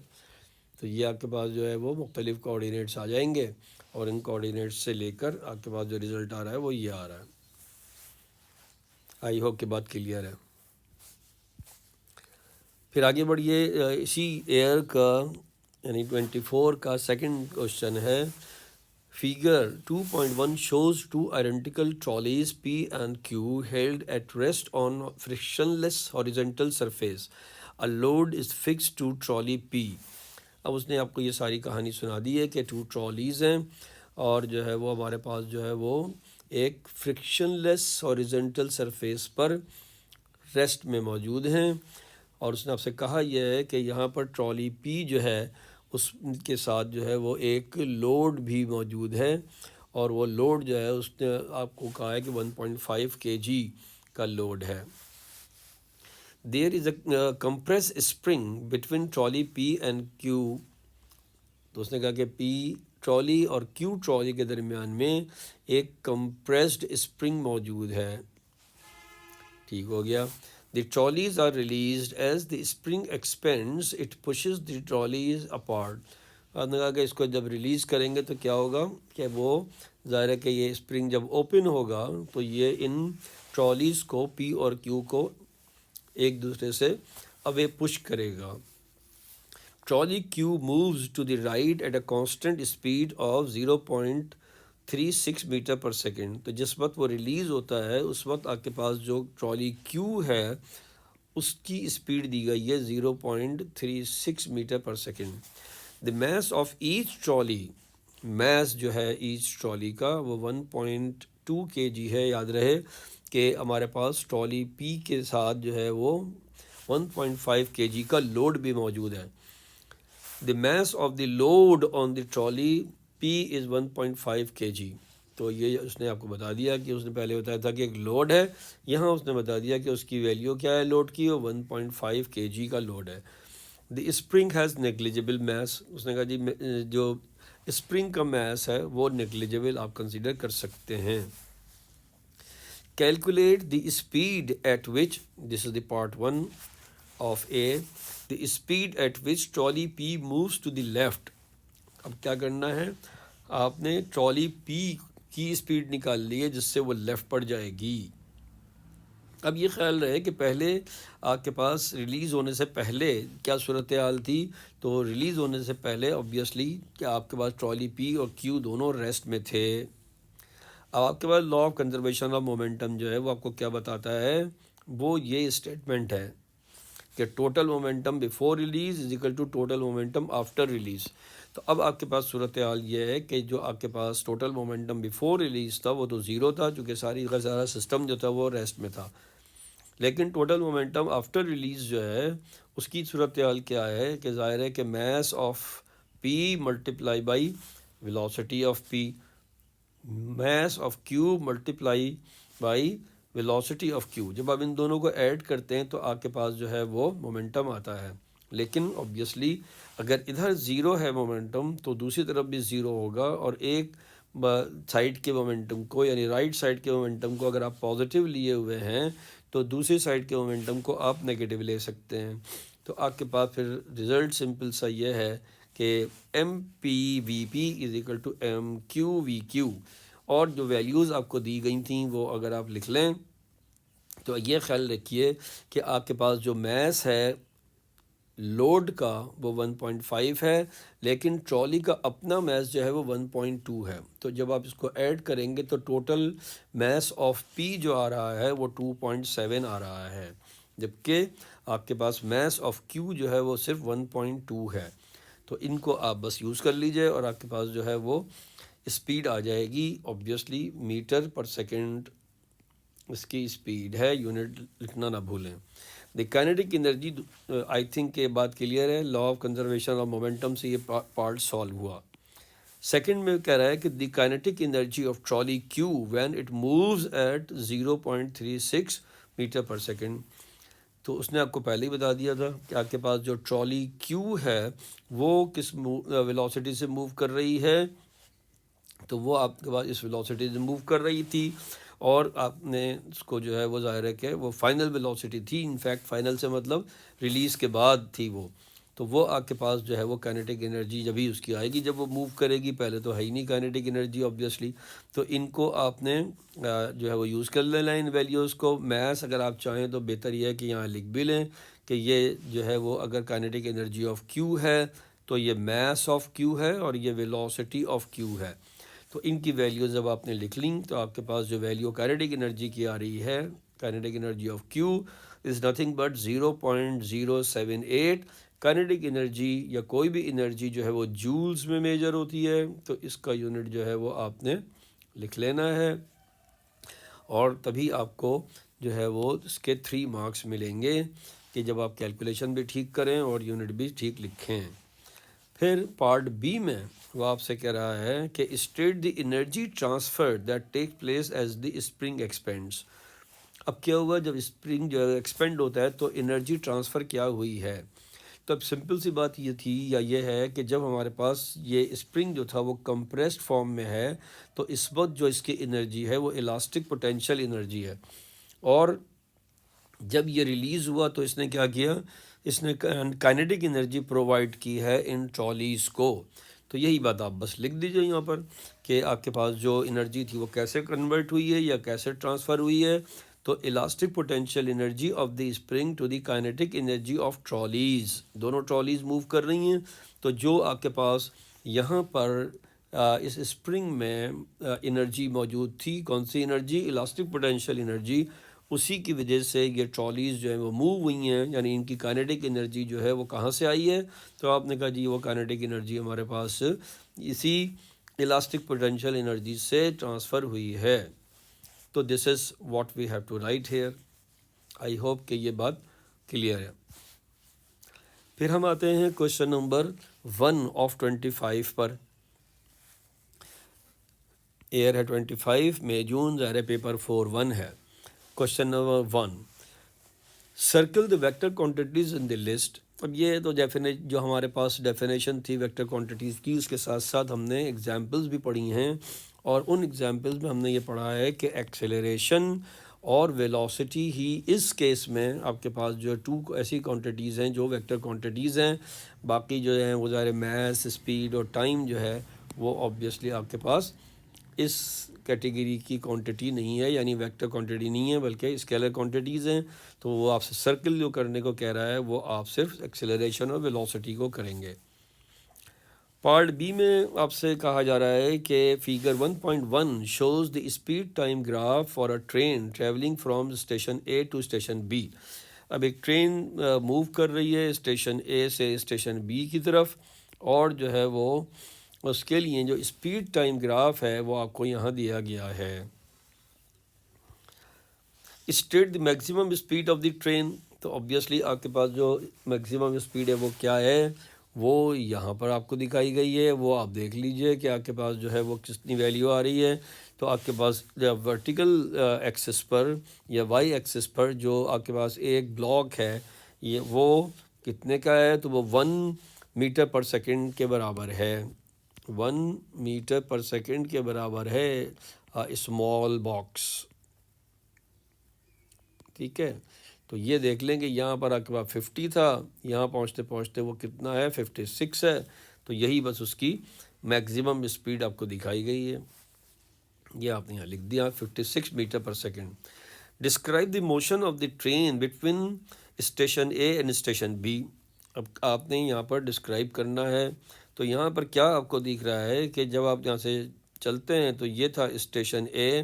تو یہ آپ کے پاس جو ہے وہ مختلف کوآرڈینیٹس آ جائیں گے، اور ان کوآرڈینیٹس سے لے کر آپ کے پاس جو رزلٹ آ رہا ہے وہ یہ آ رہا ہے. آئی ہوپ کہ بات کلیئر ہے. پھر آگے بڑھیے. اسی ایئر کا یعنی 24 کا سیکنڈ کوشچن ہے. Figure 2.1 shows two identical trolleys P and Q held at rest on frictionless horizontal surface. A load is fixed to trolley P. اب اس نے آپ کو یہ ساری کہانی سنا دی ہے کہ 2 ٹرالیز ہیں، اور جو ہے وہ ہمارے پاس جو ہے وہ ایک فرکشن لیس ہاریزنٹل سرفیس پر ریسٹ میں موجود ہیں. اور اس نے آپ سے کہا یہ ہے کہ یہاں پر ٹرالی پی جو ہے اس کے ساتھ جو ہے وہ ایک لوڈ بھی موجود ہے، اور وہ لوڈ جو ہے اس نے آپ کو کہا ہے کہ 1.5 kg کا لوڈ ہے. There is a compress spring between trolley P and Q. تو اس نے کہا کہ پی ٹرالی اور کیو ٹرالی کے درمیان میں ایک کمپریسڈ اسپرنگ موجود ہے. ٹھیک ہو گیا. The trolleys are released as the spring expands, it pushes the trolleys apart. آپ نے کہا کہ اس کو جب ریلیز کریں گے تو کیا ہوگا کہ وہ ظاہر ہے کہ یہ اسپرنگ جب اوپن ہوگا تو یہ ان ٹرالیز کو پی اور کیو کو ایک دوسرے سے اوے پش کرے گا. Trolley Q moves to the right at a constant speed of 0.36 metre per second. تو جس وقت وہ ریلیز ہوتا ہے اس وقت آپ کے پاس جو ٹرالی کیو ہے اس کی اسپیڈ دی گئی ہے 0.36 metre per second. The mass of each trolley, mass جو ہے ایچ ٹرالی کا وہ 1.2 kg ہے. یاد رہے کہ ہمارے پاس ٹرالی پی کے ساتھ جو ہے وہ 1.5 kg کا لوڈ بھی موجود ہے. The mass of the load on the trolley P is 1.5 kg. تو یہ اس نے آپ کو بتا دیا کہ اس نے پہلے بتایا تھا کہ ایک لوڈ ہے، یہاں اس نے بتا دیا کہ اس کی ویلیو کیا ہے لوڈ کی، وہ 1.5 kg کا لوڈ ہے. The spring has negligible mass. اس نے کہا جی جو اسپرنگ کا میس ہے وہ نیگلیجبل آپ کنسیڈر کر سکتے ہیں. Calculate the speed at which, this is the part 1 of A, the speed at which trolley P moves to the left. اب کیا کرنا ہے، آپ نے ٹرالی پی کی اسپیڈ نکال لی ہے جس سے وہ لیفٹ پڑ جائے گی. اب یہ خیال رہے کہ پہلے آپ کے پاس ریلیز ہونے سے پہلے کیا صورتحال تھی. تو ریلیز ہونے سے پہلے آبویسلی کہ آپ کے پاس ٹرالی پی اور کیو دونوں ریسٹ میں تھے. اب آپ کے پاس law of conservation of momentum جو ہے وہ آپ کو کیا بتاتا ہے، وہ یہ اسٹیٹمنٹ ہے کہ total momentum before release is equal to total momentum after release. تو اب آپ کے پاس صورتحال یہ ہے کہ جو آپ کے پاس ٹوٹل مومنٹم بیفور ریلیز تھا وہ تو زیرو تھا چونکہ سارا سسٹم جو تھا وہ ریسٹ میں تھا. لیکن ٹوٹل مومنٹم آفٹر ریلیز جو ہے اس کی صورتحال کیا ہے کہ ظاہر ہے کہ mass of P multiply by velocity of P, mass of Q multiply by velocity of Q. جب آپ ان دونوں کو ایڈ کرتے ہیں تو آپ کے پاس جو ہے وہ مومنٹم آتا ہے. لیکن آبویسلی اگر ادھر زیرو ہے مومنٹم تو دوسری طرف بھی زیرو ہوگا، اور ایک سائڈ کے مومنٹم کو یعنی رائٹ سائڈ کے مومنٹم کو اگر آپ پازیٹیو لیے ہوئے ہیں تو دوسری سائڈ کے مومنٹم کو آپ نیگیٹو لے سکتے ہیں. تو آپ کے پاس پھر رزلٹ سمپل سا یہ ہے کہ M P V P is equal to M Q V Q. اور جو ویلیوز آپ کو دی گئی تھیں وہ اگر آپ لکھ لیں تو یہ خیال رکھیے کہ آپ کے پاس جو میس ہے لوڈ کا وہ 1.5 ہے، لیکن ٹرالی کا اپنا میس جو ہے وہ 1.2 ہے. تو جب آپ اس کو ایڈ کریں گے تو ٹوٹل میس آف پی جو آ رہا ہے وہ 2.7 آ رہا ہے، جبکہ آپ کے پاس میس آف کیو جو ہے وہ صرف 1.2 ہے. تو ان کو آپ بس یوز کر لیجئے اور آپ کے پاس جو ہے وہ اسپیڈ آ جائے گی آبویسلی میٹر پر سیکنڈ اس کی اسپیڈ ہے، یونٹ لکھنا نہ بھولیں. دی کائنیٹک انرجی، آئی تھنک یہ بات کلیئر ہے. لا آف کنزرویشن آف مومنٹم سے یہ پارٹ سالو ہوا. سیکنڈ میں کہہ رہا ہے کہ the kinetic energy of trolley Q when it moves at 0.36 metre per second. تو اس نے آپ کو پہلے ہی بتا دیا تھا کہ آپ کے پاس جو ٹرالی کیو ہے وہ کس ویلوسٹی سے موو کر رہی ہے. تو وہ آپ کے پاس اس ویلوسٹی سے موو کر رہی تھی، اور آپ نے اس کو جو ہے وہ ظاہر ہے کہ وہ فائنل ویلوسٹی تھی. انفیکٹ فائنل سے مطلب ریلیز کے بعد تھی وہ. تو وہ آپ کے پاس جو ہے وہ کائنیٹک انرجی جبھی اس کی آئے گی جب وہ موو کرے گی. پہلے تو ہے ہی نہیں کائنیٹک انرجی آبویسلی. تو ان کو آپ نے جو ہے وہ یوز کر لینا ان ویلیوز کو. میتھس اگر آپ چاہیں تو بہتر یہ ہے کہ یہاں لکھ بھی لیں کہ یہ جو ہے وہ اگر کائنیٹک انرجی آف کیو ہے تو یہ میس آف کیو ہے اور یہ ویلوسٹی آف کیو ہے. تو ان کی ویلیوز جب آپ نے لکھ لیں تو آپ کے پاس جو ویلیو کائنیٹک انرجی کی آ رہی ہے، kinetic energy of Q is nothing but 0.078. Kinetic energy یا کوئی بھی انرجی جو ہے وہ جولز میں میجر ہوتی ہے، تو اس کا یونٹ جو ہے وہ آپ نے لکھ لینا ہے، اور تبھی آپ کو جو ہے وہ اس کے 3 مارکس ملیں گے کہ جب آپ کیلکولیشن بھی ٹھیک کریں اور یونٹ بھی ٹھیک لکھیں. پھر پارٹ بی میں وہ آپ سے کہہ رہا ہے کہ state the energy transfer that take place as the spring expands. اب کیا ہوا جب اسپرنگ جو ہے ایکسپینڈ ہوتا ہے تو انرجی ٹرانسفر کیا ہوئی ہے. تو اب سمپل سی بات یہ تھی یا یہ ہے کہ جب ہمارے پاس یہ اسپرنگ جو تھا وہ کمپریسڈ فارم میں ہے تو اس وقت جو اس کی انرجی ہے وہ الاسٹک پوٹینشیل انرجی ہے، اور جب یہ ریلیز ہوا تو اس نے کیا کیا، اس نے کائنیٹک انرجی پرووائڈ کی ہے ان ٹرالیز کو. تو یہی بات آپ بس لکھ دیجئے یہاں پر کہ آپ کے پاس جو انرجی تھی وہ کیسے کنورٹ ہوئی ہے یا کیسے ٹرانسفر ہوئی ہے. تو elastic potential energy of the spring to the kinetic energy of trolleys, دونوں ٹرالیز موو کر رہی ہیں. تو جو آپ کے پاس یہاں پر اس اسپرنگ میں انرجی موجود تھی، کون سی انرجی، الاسٹک پوٹینشیل انرجی، اسی کی وجہ سے یہ ٹرالیز جو ہیں وہ موو ہوئی ہیں. یعنی ان کی کائنیٹک انرجی جو ہے وہ کہاں سے آئی ہے. تو آپ نے کہا جی وہ کائنیٹک انرجی ہمارے پاس اسی الاسٹک پوٹینشیل انرجی سے ٹرانسفر ہوئی ہے. تو this is what we have to write here. I hope کہ یہ بات کلیئر ہے. پھر ہم آتے ہیں کوشچن نمبر 1 آف 25 پر. ایئر ہے 25 مئی جون، ظاہر پیپر 4-1 ہے. Question number 1، circle the vector quantities in the list. اب یہ تو جو ہمارے پاس ڈیفینیشن تھی ویکٹر کوانٹیٹیز کی، اس کے ساتھ ساتھ ہم نے ایگزامپلز بھی پڑھی ہیں، اور ان ایگزامپلز میں ہم نے یہ پڑھا ہے کہ ایکسیلریشن اور ویلوسٹی ہی اس کیس میں آپ کے پاس جو 2 ایسی کوانٹیٹیز ہیں جو ویکٹر کوانٹیٹیز ہیں. باقی جو ہیں وہ ظاہر میس، اسپیڈ اور ٹائم جو ہے وہ آبویسلی آپ کے پاس اس کیٹیگری کی کوانٹٹی نہیں ہے، یعنی ویکٹر کوانٹٹی نہیں ہے بلکہ اسکیلر کوانٹٹیز ہیں. تو وہ آپ سے سرکل جو کرنے کو کہہ رہا ہے وہ آپ صرف ایکسیلریشن اور ویلوسٹی کو کریں گے. پارٹ بی میں آپ سے کہا جا رہا ہے کہ figure 1.1 shows the speed time graph for a train travelling from station A to station B. اب ایک ٹرین موو کر رہی ہے اسٹیشن اے سے اسٹیشن بی کی طرف، اور جو ہے وہ اس کے لیے جو اسپیڈ ٹائم گراف ہے وہ آپ کو یہاں دیا گیا ہے. State the maximum speed of the train. تو آبویسلی آپ کے پاس جو میکسیمم اسپیڈ ہے وہ کیا ہے، وہ یہاں پر آپ کو دکھائی گئی ہے. وہ آپ دیکھ لیجئے کہ آپ کے پاس جو ہے وہ کتنی ویلیو آ رہی ہے. تو آپ کے پاس ورٹیکل ایکسس پر یا وائی ایکسس پر جو آپ کے پاس ایک بلاک ہے یہ وہ کتنے کا ہے، تو وہ 1 میٹر پر سیکنڈ کے برابر ہے. 1 میٹر پر سیکنڈ کے برابر ہے اسمال باکس. ٹھیک ہے، تو یہ دیکھ لیں کہ یہاں پر آپ کے پاس 50 تھا، یہاں پہنچتے پہنچتے وہ کتنا ہے، 56 ہے. تو یہی بس اس کی میکسیمم اسپیڈ آپ کو دکھائی گئی ہے. یہ آپ نے یہاں لکھ دیا 56 metre per second. Describe the motion of the train between station A and station B. اب آپ نے یہاں پر ڈسکرائب کرنا ہے. تو یہاں پر کیا آپ کو دکھ رہا ہے کہ جب آپ یہاں سے چلتے ہیں تو یہ تھا اسٹیشن اے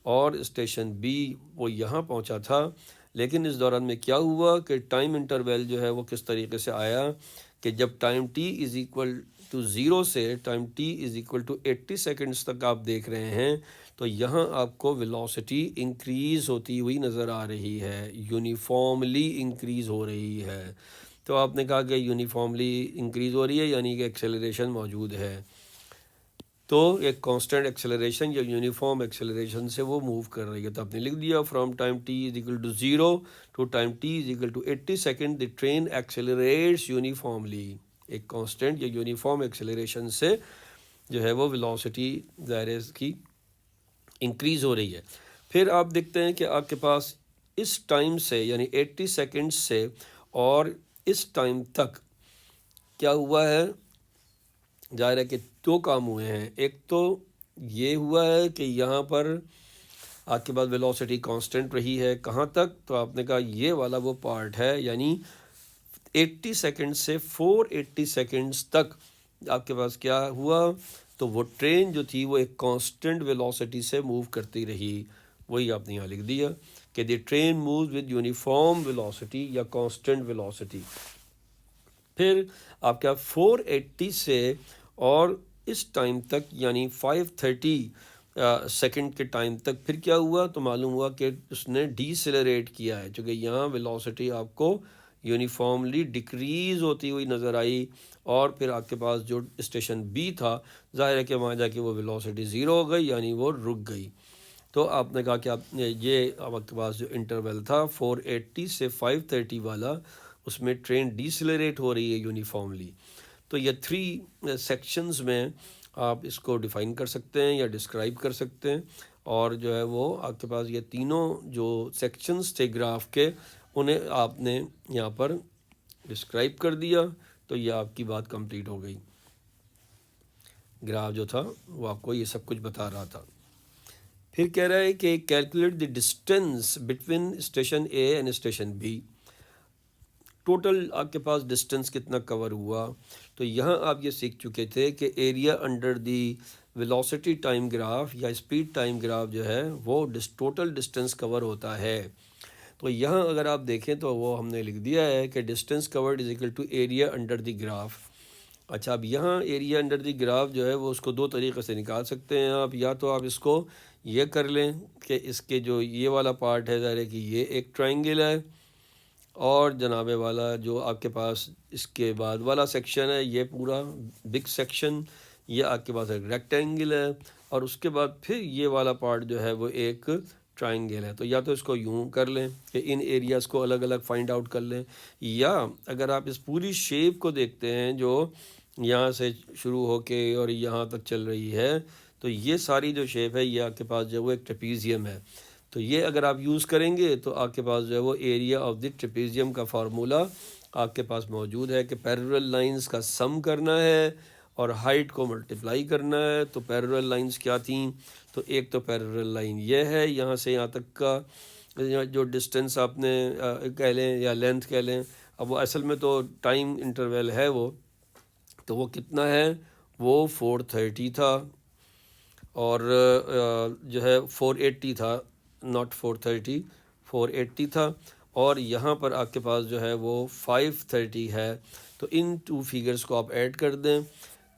اور اسٹیشن بی وہ یہاں پہنچا تھا. لیکن اس دوران میں کیا ہوا کہ ٹائم انٹرول جو ہے وہ کس طریقے سے آیا کہ جب time T is equal to 0 سے time T is equal to 80 seconds تک آپ دیکھ رہے ہیں تو یہاں آپ کو ویلوسٹی انکریز ہوتی ہوئی نظر آ رہی ہے، یونیفارملی انکریز ہو رہی ہے. تو آپ نے کہا کہ یونیفارملی انکریز ہو رہی ہے یعنی کہ ایکسیلریشن موجود ہے. تو ایک کانسٹنٹ ایکسیلریشن یا یونیفارم ایکسیلریشن سے وہ موو کر رہی ہے. تو آپ نے لکھ دیا from time T is equal to 0 to time T is equal to 80 second the train accelerates uniformly. ایک کانسٹنٹ یا یونیفارم ایکسیلریشن سے جو ہے وہ ویلوسٹی ظاہر ہے اس کی انکریز ہو رہی ہے. پھر آپ دیکھتے ہیں کہ آپ کے پاس اس ٹائم سے یعنی 80 سیکنڈ سے اور اس ٹائم تک کیا ہوا ہے، ظاہر ہے کہ دو کام ہوئے ہیں. ایک تو یہ ہوا ہے کہ یہاں پر آپ کے پاس ویلوسٹی کانسٹنٹ رہی ہے کہاں تک، تو آپ نے کہا یہ والا وہ پارٹ ہے، یعنی 80 سیکنڈ سے 480 سیکنڈز تک آپ کے پاس کیا ہوا، تو وہ ٹرین جو تھی وہ ایک کانسٹنٹ ویلوسٹی سے موو کرتی رہی. وہی آپ نے یہاں لکھ دیا کہ the train moves with uniform velocity یا کانسٹنٹ ویلوسٹی. پھر آپ کیا 480 سے اور اس ٹائم تک یعنی 530 سیکنڈ کے ٹائم تک پھر کیا ہوا، تو معلوم ہوا کہ اس نے ڈی سیلریٹ کیا ہے، چونکہ یہاں ویلوسٹی آپ کو یونیفارملی ڈکریز ہوتی ہوئی نظر آئی. اور پھر آپ کے پاس جو اسٹیشن بی تھا ظاہر ہے کہ وہاں جا کے وہ ویلوسٹی 0 ہو گئی یعنی وہ رک گئی. تو آپ نے کہا کہ آپ نے یہ آپ کے پاس جو انٹرول تھا 480 سے 530 والا، اس میں ٹرین ڈیسیلریٹ ہو رہی ہے یونیفارملی. تو یہ 3 سیکشنز میں آپ اس کو ڈیفائن کر سکتے ہیں یا ڈسکرائب کر سکتے ہیں. اور جو ہے وہ آپ کے پاس یہ تینوں جو سیکشنز تھے گراف کے انہیں آپ نے یہاں پر ڈسکرائب کر دیا. تو یہ آپ کی بات کمپلیٹ ہو گئی. گراف جو تھا وہ آپ کو یہ سب کچھ بتا رہا تھا. پھر کہہ رہا ہے کہ calculate the distance between station A and station be. Total آپ کے پاس ڈسٹینس کتنا کور ہوا، تو یہاں آپ یہ سیکھ چکے تھے کہ ایریا انڈر دی ویلوسٹی ٹائم گراف یا اسپیڈ ٹائم گراف جو ہے وہ ٹوٹل ڈسٹینس کور ہوتا ہے. تو یہاں اگر آپ دیکھیں تو وہ ہم نے لکھ دیا ہے کہ distance covered is equal to area under the graph. اچھا، اب یہاں ایریا انڈر دی گراف جو ہے وہ اس کو دو طریقے سے نکال سکتے ہیں آپ. یا تو آپ اس کو یہ کر لیں کہ اس کے جو یہ والا پارٹ ہے ظاہر ہے کہ یہ ایک ٹرائنگل ہے، اور جناب والا جو آپ کے پاس اس کے بعد والا سیکشن ہے یہ پورا بگ سیکشن یہ آپ کے پاس ایک ریکٹینگل ہے، اور اس کے بعد پھر یہ والا پارٹ جو ہے وہ ایک ٹرائنگل ہے. تو یا تو اس کو یوں کر لیں کہ ان ایریاز کو الگ الگ فائنڈ آؤٹ کر لیں، یا اگر آپ اس پوری شیپ کو دیکھتے ہیں جو یہاں سے شروع ہو کے اور یہاں تک چل رہی ہے، تو یہ ساری جو شیپ ہے یہ آپ کے پاس جو ہے وہ ایک ٹریپیزیم ہے. تو یہ اگر آپ یوز کریں گے تو آپ کے پاس جو ہے وہ ایریا آف دی ٹریپیزیم کا فارمولا آپ کے پاس موجود ہے کہ پیرلل لائنز کا سم کرنا ہے اور ہائٹ کو ملٹیپلائی کرنا ہے. تو پیرلل لائنز کیا تھیں، تو ایک تو پیرلل لائن یہ ہے یہاں سے یہاں تک کا جو ڈسٹینس آپ نے کہہ لیں یا لینتھ کہہ لیں. اب وہ اصل میں تو ٹائم انٹرول ہے وہ، تو وہ کتنا ہے، وہ 430 تھا اور جو ہے 480 تھا، ناٹ 430 480 تھا. اور یہاں پر آپ کے پاس جو ہے وہ 530 ہے. تو ان 2 فیگرز کو آپ ایڈ کر دیں.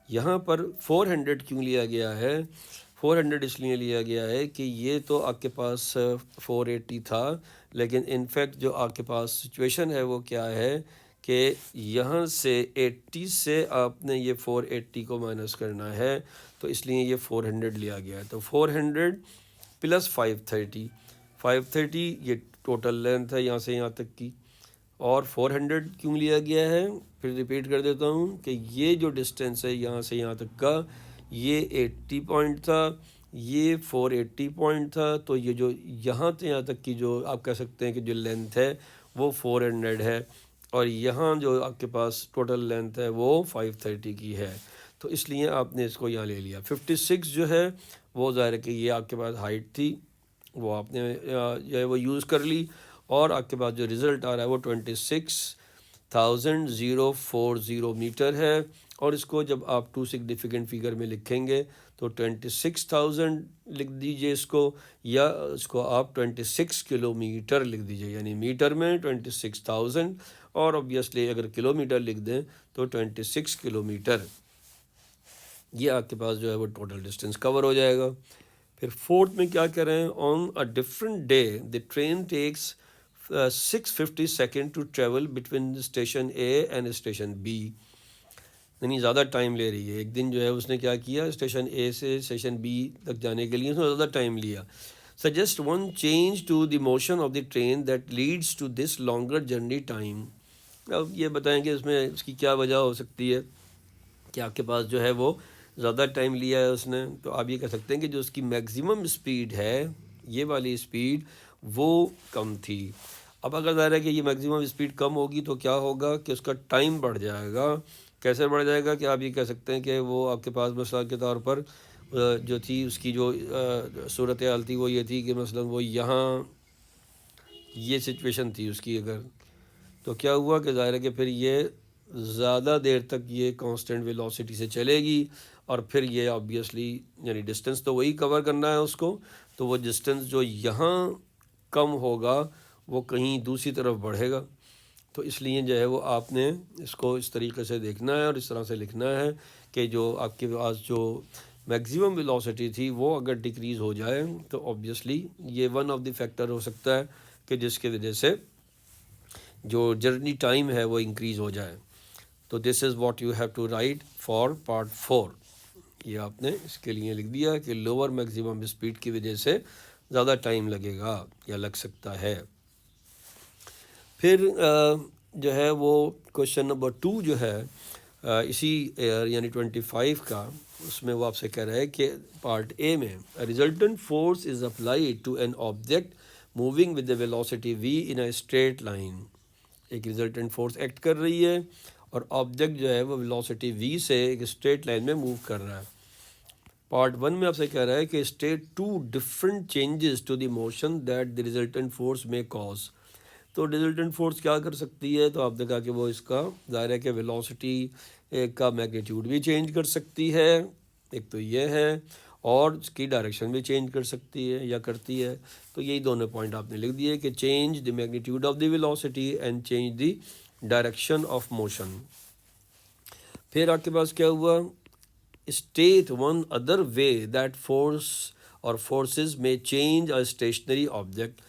یہاں پر 400 کیوں لیا گیا ہے، 400 اس لیے لیا گیا ہے کہ یہ تو آپ کے پاس 480 تھا، لیکن انفیکٹ جو آپ کے پاس سچویشن ہے وہ کیا ہے کہ یہاں سے 80 سے آپ نے یہ 480 کو مائنس کرنا ہے، تو اس لیے یہ 400 لیا گیا ہے. تو 400 پلس 530 یہ ٹوٹل لینتھ ہے یہاں سے یہاں تک کی. اور 400 کیوں لیا گیا ہے، پھر ریپیٹ کر دیتا ہوں کہ یہ جو ڈسٹینس ہے یہاں سے یہاں تک کا یہ 80 پوائنٹ تھا، یہ 480 پوائنٹ تھا. تو یہ جو یہاں سے یہاں تک کی جو آپ کہہ سکتے ہیں کہ جو لینتھ ہے وہ 400 ہے، اور یہاں جو آپ کے پاس ٹوٹل لینتھ ہے وہ 530 کی ہے. تو اس لیے آپ نے اس کو یہاں لے لیا. 56 جو ہے وہ ظاہر ہے کہ یہ آپ کے پاس ہائٹ تھی، وہ آپ نے جو ہے وہ یوز کر لی، اور آپ کے پاس جو رزلٹ آ رہا ہے وہ 26,040 میٹر ہے. اور اس کو جب آپ 2 سگنیفیکنٹ فگر میں لکھیں گے تو 26,000 لکھ دیجئے اس کو، یا اس کو آپ 26 کلو میٹر لکھ دیجئے، یعنی میٹر میں 26,000، اور obviously اگر کلو میٹر لکھ دیں تو 26 کلو میٹر. یہ آپ کے پاس جو ہے وہ ٹوٹل ڈسٹینس کور ہو جائے گا. پھر فورتھ میں کیا کریں، on a different day the train takes 650 second to travel between station A and station B. یعنی زیادہ ٹائم لے رہی ہے. ایک دن جو ہے اس نے کیا کیا، اسٹیشن اے سے اسٹیشن بی تک جانے کے لیے اس نے زیادہ ٹائم لیا. Suggest one change to the motion of the train that leads to this longer journey time. اب یہ بتائیں کہ اس میں اس کی کیا وجہ ہو سکتی ہے کہ آپ کے پاس جو ہے وہ زیادہ ٹائم لیا ہے اس نے. تو آپ یہ کہہ سکتے ہیں کہ جو اس کی میگزیمم اسپیڈ ہے، یہ والی اسپیڈ وہ کم تھی. اب اگر ظاہر ہے کہ یہ میگزیمم اسپیڈ کم ہوگی تو کیا ہوگا کہ اس کا ٹائم بڑھ جائے گا. کیسے بڑھ جائے گا کہ آپ یہ کہہ سکتے ہیں کہ وہ آپ کے پاس مثال کے طور پر جو تھی اس کی جو صورت حال تھی وہ یہ تھی کہ مثلا وہ یہاں یہ سچویشن تھی اس کی، اگر تو کیا ہوا کہ ظاہر ہے کہ پھر یہ زیادہ دیر تک یہ کانسٹنٹ ویلوسٹی سے چلے گی، اور پھر یہ آبویسلی یعنی ڈسٹینس تو وہی کور کرنا ہے اس کو، تو وہ ڈسٹینس جو یہاں کم ہوگا وہ کہیں دوسری طرف بڑھے گا. تو اس لیے جو ہے وہ آپ نے اس کو اس طریقے سے دیکھنا ہے اور اس طرح سے لکھنا ہے کہ جو آپ کے پاس جو میگزیمم ویلوسٹی تھی وہ اگر ڈکریز ہو جائے تو آبویسلی یہ ون آف دی فیکٹر ہو سکتا ہے کہ جس کی وجہ سے جو جرنی ٹائم ہے وہ انکریز ہو جائے. تو this is what you have to write for part 4. یہ آپ نے اس کے لیے لکھ دیا کہ لوور میگزیمم اسپیڈ کی وجہ سے زیادہ ٹائم لگے گا یا لگ سکتا ہے. پھر جو ہے وہ کوشچن نمبر 2 جو ہے اسی یعنی 25 کا، اس میں وہ آپ سے کہہ رہا ہے کہ پارٹ اے میں resultant force is applied to an object moving with the velocity V in a straight line. ایک ریزلٹنٹ فورس ایکٹ کر رہی ہے اور آبجیکٹ جو ہے وہ ویلوسٹی وی سے ایک اسٹریٹ لائن میں موو کر رہا ہے. پارٹ 1 میں آپ سے کہہ رہا ہے کہ state 2 different changes to the motion that the resultant force may cause. تو ریزلٹنٹ فورس کیا کر سکتی ہے، تو آپ نے کہا کہ وہ اس کا ظاہر ہے کہ ویلوسٹی کا میگنیٹیوڈ بھی چینج کر سکتی ہے، ایک تو یہ ہے، اور اس کی ڈائریکشن بھی چینج کر سکتی ہے یا کرتی ہے. تو یہی دونوں پوائنٹ آپ نے لکھ دیے کہ change the magnitude of the velocity and change the direction of motion. پھر آپ کے پاس کیا ہوا، state one other way that force اور فورسز میں چینج اے اسٹیشنری آبجیکٹ.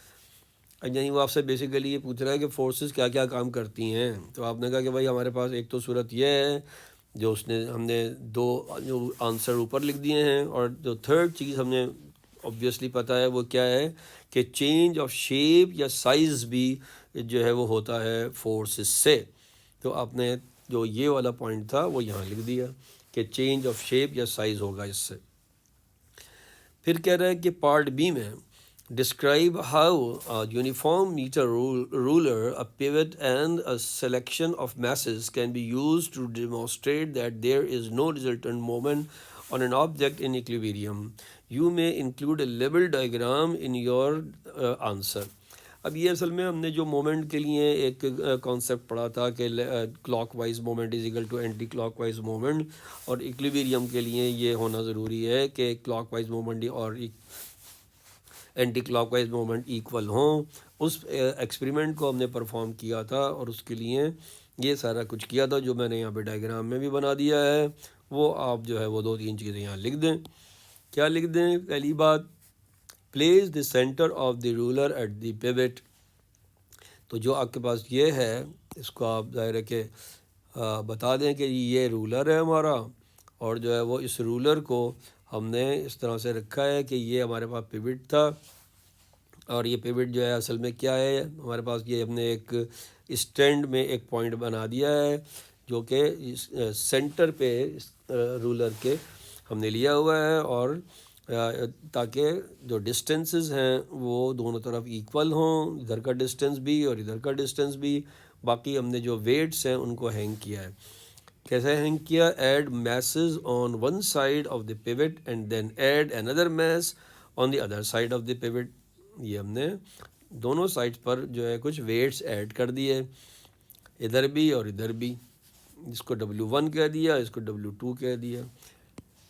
یعنی وہ آپ سے بیسیکلی یہ پوچھ رہا ہے کہ فورسز کیا کیا کام کرتی ہیں. تو آپ نے کہا کہ بھائی ہمارے پاس ایک تو صورت یہ ہے جو ہم نے 2 جو آنسر اوپر لکھ دیے ہیں، اور جو تھرڈ چیز ہم نے obviously پتہ ہے وہ کیا ہے کہ چینج آف شیپ یا سائز بھی جو ہے وہ ہوتا ہے فورسز سے. تو آپ نے جو یہ والا پوائنٹ تھا وہ یہاں لکھ دیا کہ چینج آف شیپ یا سائز ہوگا اس سے. پھر کہہ رہا ہے کہ پارٹ بی میں describe how uniform metre ruler a pivot and a selection of masses can be use to demonstrate that there is no resultant moment on an object in equilibrium. You may include a label diagram in your answer. اب یہ اصل میں ہم نے جو moment کے لیے ایک کانسیپٹ پڑھا تھا کہ clock wise moment is equal to anti clock wise moment, اور ایکویلیبریم کے لیے یہ ہونا ضروری ہے کہ کلاک وائز مومنٹ اور anti clock wise moment equal ہوں. اس ایکسپریمنٹ کو ہم نے پرفارم کیا تھا اور اس کے لیے یہ سارا کچھ کیا تھا جو میں نے یہاں پہ ڈائیگرام میں بھی بنا دیا ہے. وہ آپ جو ہے وہ 2-3 چیزیں یہاں لکھ دیں. کیا لکھ دیں؟ پہلی بات، place the centre of the roller at the pivot. تو جو آپ کے پاس یہ ہے اس کو آپ ظاہر ہے کہ بتا دیں کہ یہ رولر ہے ہمارا، اور جو ہے وہ اس رولر کو ہم نے اس طرح سے رکھا ہے کہ یہ ہمارے پاس پیوٹ تھا، اور یہ پیوٹ جو ہے اصل میں کیا ہے ہمارے پاس، یہ ہم نے ایک اسٹینڈ میں ایک پوائنٹ بنا دیا ہے جو کہ سینٹر پہ رولر کے ہم نے لیا ہوا ہے، اور تاکہ جو ڈسٹینسز ہیں وہ دونوں طرف ایکول ہوں، ادھر کا ڈسٹینس بھی اور ادھر کا ڈسٹینس بھی. باقی ہم نے جو ویٹس ہیں ان کو ہینگ کیا ہے. کیسے ہینگ کیا؟ Add masses on one side of the pivot and then add another mass on the other side of the pivot. یہ ہم نے دونوں سائڈ پر جو ہے کچھ ویٹس ایڈ کر دیے، ادھر بھی اور ادھر بھی. اس کو W1 کہہ دیا، اس کو W2 کہہ دیا.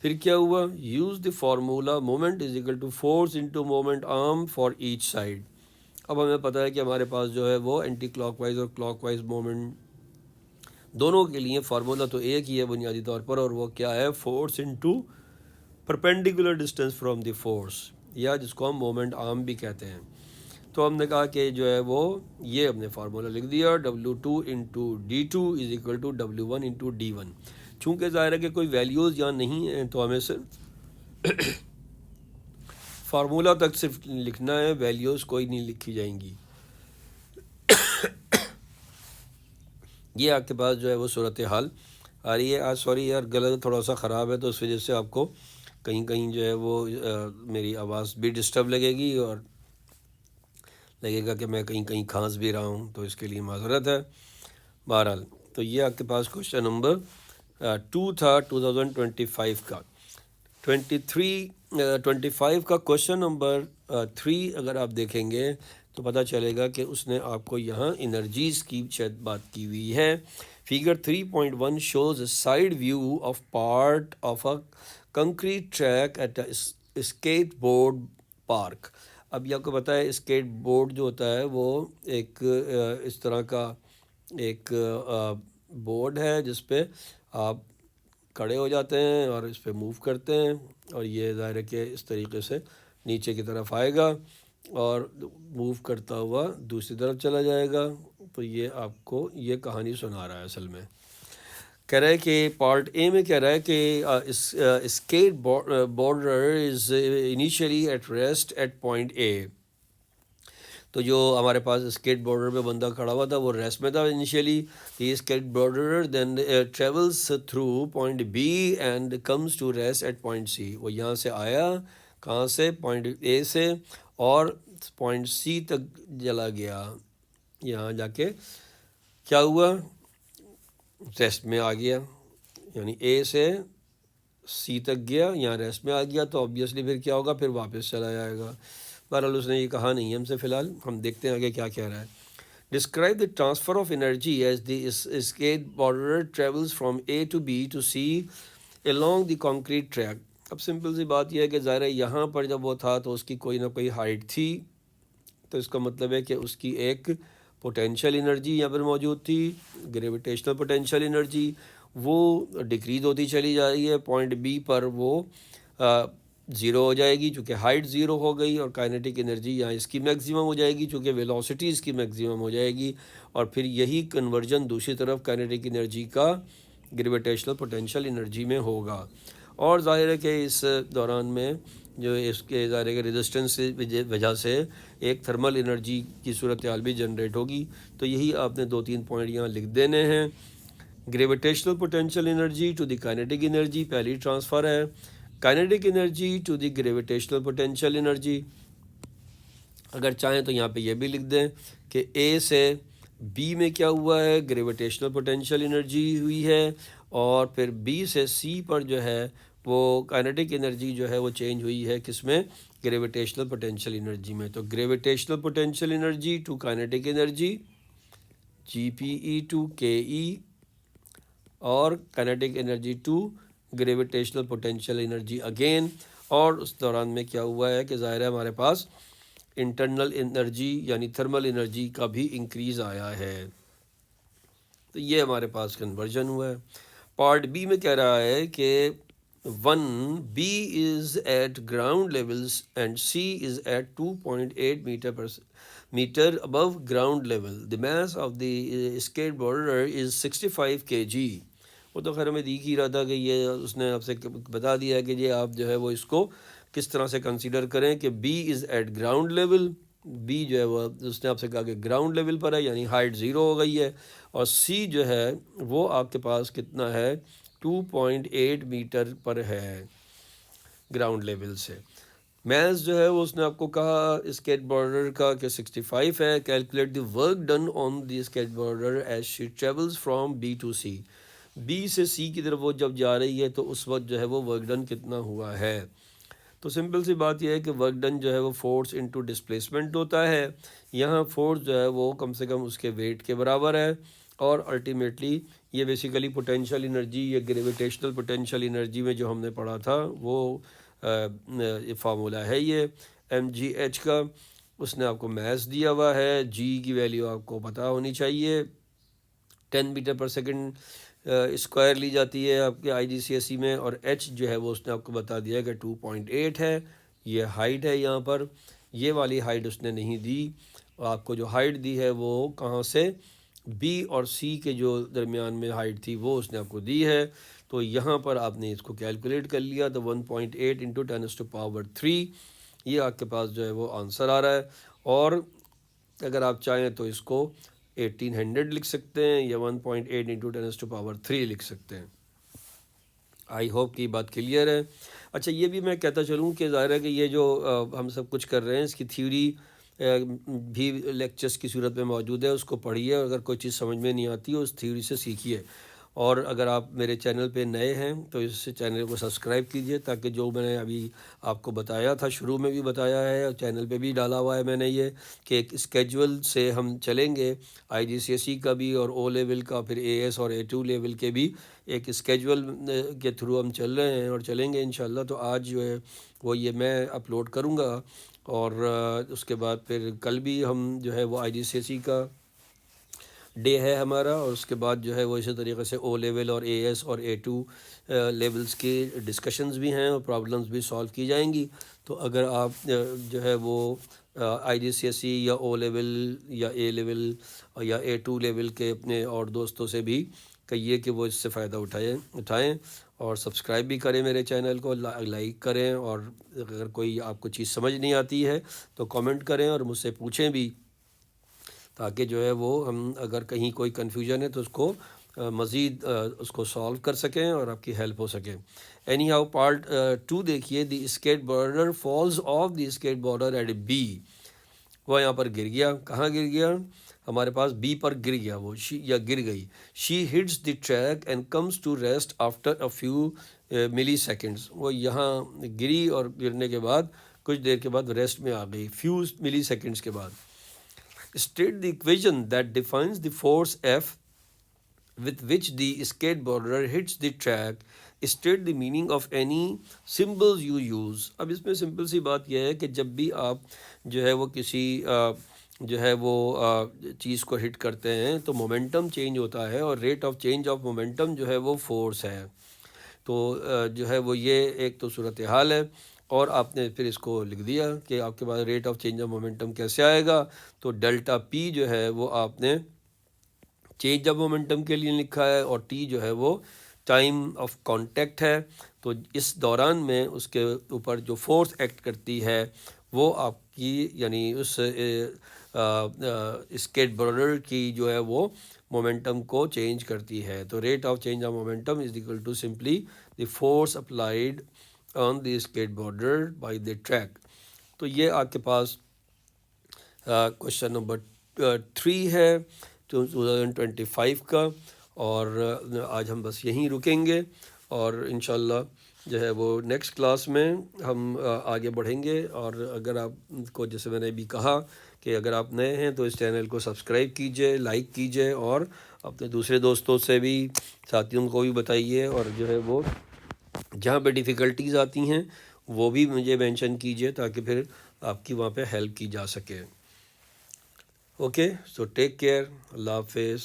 پھر کیا ہوا؟ Use the formula moment is equal to force into moment arm for each side. اب ہمیں پتہ ہے کہ ہمارے پاس جو ہے وہ اینٹی کلاک وائز اور کلاک وائز مومنٹ دونوں کے لیے فارمولا تو ایک ہی ہے بنیادی طور پر، اور وہ کیا ہے؟ Force into perpendicular distance from the force, یا جس کو ہم مومنٹ آرم بھی کہتے ہیں۔ تو ہم نے کہا کہ جو ہے وہ یہ ہم نے فارمولا لکھ دیا، W2 into D2 is equal to W1 into D1۔ چونکہ ظاہر ہے کہ کوئی ویلیوز یہاں نہیں ہیں تو ہمیں صرف فارمولا تک صرف لکھنا ہے، ویلیوز کوئی نہیں لکھی جائیں گی۔ یہ آپ کے پاس جو ہے وہ صورتحال آ رہی ہے۔ آج سوری یار گلا تھوڑا سا خراب ہے تو اس وجہ سے آپ کو کہیں کہیں جو ہے وہ میری آواز بھی ڈسٹرب لگے گی، اور لگے گا کہ میں کہیں کہیں کھانس بھی رہا ہوں، تو اس کے لیے معذرت ہے۔ بہرحال تو یہ آپ کے پاس کوشچن نمبر 2 تھا 2025 کا۔ 25 کا کوشچن نمبر 3 اگر آپ دیکھیں گے تو پتہ چلے گا کہ اس نے آپ کو یہاں انرجیز کی شاید بات کی ہوئی ہے۔ Figure 3.1 shows a side view of part of a concrete track at a skateboard park. اب یہ آپ کو پتہ ہے اسکیٹ بورڈ جو ہوتا ہے وہ ایک اس طرح کا ایک بورڈ ہے جس پہ آپ کھڑے ہو جاتے ہیں اور اس پہ موو کرتے ہیں، اور یہ ظاہر ہے کہ اس طریقے سے نیچے کی طرف آئے گا اور موو کرتا ہوا دوسری طرف چلا جائے گا۔ تو یہ آپ کو یہ کہانی سنا رہا ہے اصل میں۔ کہہ رہا ہے کہ پارٹ اے میں کہہ رہا ہے کہ skateboarder is initially at rest at point A. تو جو ہمارے پاس اسکیٹ بورڈر پہ بندہ کھڑا ہوا تھا وہ ریسٹ میں تھا انیشیلی۔ یہ skateboarder then travels through point B and comes to rest at point C. وہ یہاں سے آیا، کہاں سے؟ پوائنٹ اے سے، اور پوائنٹ سی تک چلا گیا۔ یہاں جا کے کیا ہوا؟ ریسٹ میں آ گیا، یعنی اے سے سی تک گیا، یہاں ریسٹ میں آ گیا، تو آبویسلی پھر کیا ہوگا؟ پھر واپس چلا جائے گا۔ بہرحال اس نے یہ کہا نہیں ہے ہم سے، فی الحال ہم دیکھتے ہیں آگے کیا کہہ رہا ہے۔ Describe the transfer of energy as the skateboarder travels from A to B to C along the concrete track. اب سمپل سی بات یہ ہے کہ ظاہر ہے یہاں پر جب وہ تھا تو اس کی کوئی نہ کوئی ہائٹ تھی، تو اس کا مطلب ہے کہ اس کی ایک پوٹینشیل انرجی یہاں پر موجود تھی، گریویٹیشنل پوٹینشیل انرجی، وہ ڈکریز ہوتی چلی جا رہی ہے۔ پوائنٹ بی پر وہ زیرو ہو جائے گی چونکہ ہائٹ زیرو ہو گئی، اور کائنیٹک انرجی یہاں اس کی میکسیمم ہو جائے گی چونکہ ویلوسٹی اس کی میکسیمم ہو جائے گی، اور پھر یہی کنورژن دوسری طرف کائنیٹک انرجی کا گریویٹیشنل پوٹینشیل انرجی میں ہوگا۔ اور ظاہر ہے کہ اس دوران میں جو اس کے ظاہر ہے کہ ریزسٹنس کی وجہ سے ایک تھرمل انرجی کی صورتحال بھی جنریٹ ہوگی۔ تو یہی آپ نے 2-3 پوائنٹ یہاں لکھ دینے ہیں۔ Gravitational potential energy to the kinetic energy پہلی ٹرانسفر ہے، kinetic energy to the gravitational potential energy. اگر چاہیں تو یہاں پہ یہ بھی لکھ دیں کہ اے سے بی میں کیا ہوا ہے؟ گریویٹیشنل پوٹینشیل انرجی ہوئی ہے، اور پھر بی سے سی پر جو ہے وہ کائنیٹک انرجی جو ہے وہ چینج ہوئی ہے، کس میں؟ گریویٹیشنل پوٹینشیل انرجی میں۔ تو gravitational potential energy to kinetic energy G P E to K E, اور kinetic energy to gravitational potential energy again. اور اس دوران میں کیا ہوا ہے کہ ظاہر ہے ہمارے پاس انٹرنل انرجی یعنی تھرمل انرجی کا بھی انکریز آیا ہے۔ تو یہ ہمارے پاس کنورژن ہوا ہے۔ پارٹ بی میں کہہ رہا ہے کہ 1 B is at ground levels and C is at 2.8 metre above ground level, the mass of the skateboarder is 65 kg۔ وہ تو خیر ہمیں دیکھ ہی رہا تھا کہ یہ اس نے آپ سے بتا دیا ہے کہ یہ آپ جو ہے وہ اس کو کس طرح سے کنسیڈر کریں کہ B is at ground level. B جو ہے وہ اس نے آپ سے کہا کہ گراؤنڈ لیول پر ہے، یعنی ہائٹ زیرو ہو گئی ہے، اور سی جو ہے وہ آپ کے پاس کتنا ہے؟ 2.8 میٹر پر ہے گراؤنڈ لیول سے۔ میز جو ہے وہ اس نے آپ کو کہا اسکیٹ بورڈر کا کہ 65 ہے۔ Calculate the work done on the skateboarder as she travels from B to C. B سے سی کی طرف وہ جب جا رہی ہے تو اس وقت جو ہے وہ ورک ڈن کتنا ہوا ہے؟ تو سمپل سی بات یہ ہے کہ ورک ڈن جو ہے وہ فورس انٹو ڈسپلیسمنٹ ہوتا ہے۔ یہاں فورس جو ہے وہ کم سے کم اس کے ویٹ کے برابر ہے، اور الٹیمیٹلی یہ بیسیکلی پوٹینشیل انرجی یا گریویٹیشنل پوٹینشیل انرجی میں جو ہم نے پڑھا تھا وہ فارمولہ ہے یہ ایم جی ایچ کا۔ اس نے آپ کو میس دیا ہوا ہے، جی کی ویلیو آپ کو پتہ ہونی چاہیے، 10 میٹر پر سیکنڈ اسکوائر لی جاتی ہے آپ کے IGCSE میں، اور ایچ جو ہے وہ اس نے آپ کو بتا دیا کہ 2.8 ہے، یہ ہائٹ ہے یہاں پر، یہ والی ہائٹ اس نے نہیں دی، آپ کو جو ہائٹ دی ہے وہ کہاں سے، بی اور سی کے جو درمیان میں ہائٹ تھی وہ اس نے آپ کو دی ہے، تو یہاں پر آپ نے اس کو کیلکولیٹ کر لیا، تو 1.8 × 10⁻³ یہ آپ کے پاس جو ہے وہ آنسر آ رہا ہے، اور اگر آپ چاہیں تو اس کو 1800 لکھ سکتے ہیں یا 1.8 × 10⁻³ لکھ سکتے ہیں۔ آئی ہوپ کہ بات کلیئر ہے۔ اچھا یہ بھی میں کہتا چلوں کہ ظاہر ہے کہ یہ جو ہم سب کچھ کر رہے ہیں اس کی تھیوری بھی لیکچرز کی صورت میں موجود ہے، اس کو پڑھیے، اور اگر کوئی چیز سمجھ میں نہیں آتی اس تھیوری سے سیکھیے، اور اگر آپ میرے چینل پہ نئے ہیں تو اس چینل کو سبسکرائب کیجیے، تاکہ جو میں نے ابھی آپ کو بتایا تھا، شروع میں بھی بتایا ہے اور چینل پہ بھی ڈالا ہوا ہے میں نے، یہ کہ ایک اسکیجول سے ہم چلیں گے، IGCSE کا بھی اور O لیول کا، پھر AS اور A2 لیول کے بھی ایک اسکیجول کے تھرو ہم چل رہے ہیں اور چلیں گے انشاءاللہ۔ تو آج جو ہے وہ یہ میں اپلوڈ کروں گا، اور اس کے بعد پھر کل بھی ہم جو ہے وہ IGCSE کا ڈے ہے ہمارا، اور اس کے بعد جو ہے وہ اسی طریقے سے O لیول اور AS اور A2 لیولز کی ڈسکشنز بھی ہیں اور پرابلمز بھی سالو کی جائیں گی۔ تو اگر آپ جو ہے وہ IGCSE یا O لیول یا A لیول یا A2 لیول کے اپنے اور دوستوں سے بھی کہیے کہ وہ اس سے فائدہ اٹھائیں، اور سبسکرائب بھی کریں میرے چینل کو، لائک کریں، اور اگر کوئی آپ کو چیز سمجھ نہیں آتی ہے تو کامنٹ کریں اور مجھ سے پوچھیں بھی، تاکہ جو ہے وہ ہم اگر کہیں کوئی کنفیوژن ہے تو اس کو مزید اس کو سالو کر سکیں اور آپ کی ہیلپ ہو سکے۔ اینی ہاؤ پارٹ 2 دیکھیے، the skateboarder falls off the skateboarder at B، وہ یہاں پر گر گیا، کہاں گر گیا، ہمارے پاس B پر گر گیا وہ، یا گر گئی، she hits the track and comes to rest after a few milliseconds, وہ یہاں گری اور گرنے کے بعد کچھ دیر کے بعد ریسٹ میں آ گئی، فیو ملی سیکنڈس کے بعد۔ State the equation that defines the force F with which the skateboarder hits the track. State the meaning of any symbols you use. اب اس میں سمپل سی بات یہ ہے کہ جب بھی آپ جو ہے وہ کسی جو ہے وہ چیز کو ہٹ کرتے ہیں تو مومنٹم چینج ہوتا ہے، اور rate of change of momentum جو ہے وہ فورس ہے، تو جو ہے وہ یہ ایک تو صورتحال ہے، اور آپ نے پھر اس کو لکھ دیا کہ آپ کے پاس rate of change of momentum کیسے آئے گا، تو ڈیلٹا پی جو ہے وہ آپ نے چینج آف مومنٹم کے لیے لکھا ہے، اور ٹی جو ہے وہ ٹائم آف کانٹیکٹ ہے، تو اس دوران میں اس کے اوپر جو فورس ایکٹ کرتی ہے وہ آپ کی یعنی اس اسکیٹ بورڈر کی جو ہے وہ مومنٹم کو چینج کرتی ہے، تو rate of change of momentum is equal to simply the force applied on the skateboarder by the track. تو یہ آپ کے پاس کوشچن نمبر 3 ہے 2025 کا، اور آج ہم بس یہیں رکیں گے، اور انشاءاللہ جو ہے وہ نیکسٹ کلاس میں ہم آگے بڑھیں گے، اور اگر آپ کو جیسے میں نے بھی کہا کہ اگر آپ نئے ہیں تو اس چینل کو سبسکرائب کیجئے، لائک کیجئے، اور اپنے دوسرے دوستوں سے بھی، ساتھیوں کو بھی بتائیے، اور جو ہے وہ جہاں پہ ڈیفیکلٹیز آتی ہیں وہ بھی مجھے مینشن کیجئے، تاکہ پھر آپ کی وہاں پہ ہیلپ کی جا سکے۔ اوکے، سو ٹیک کیئر، اللہ حافظ۔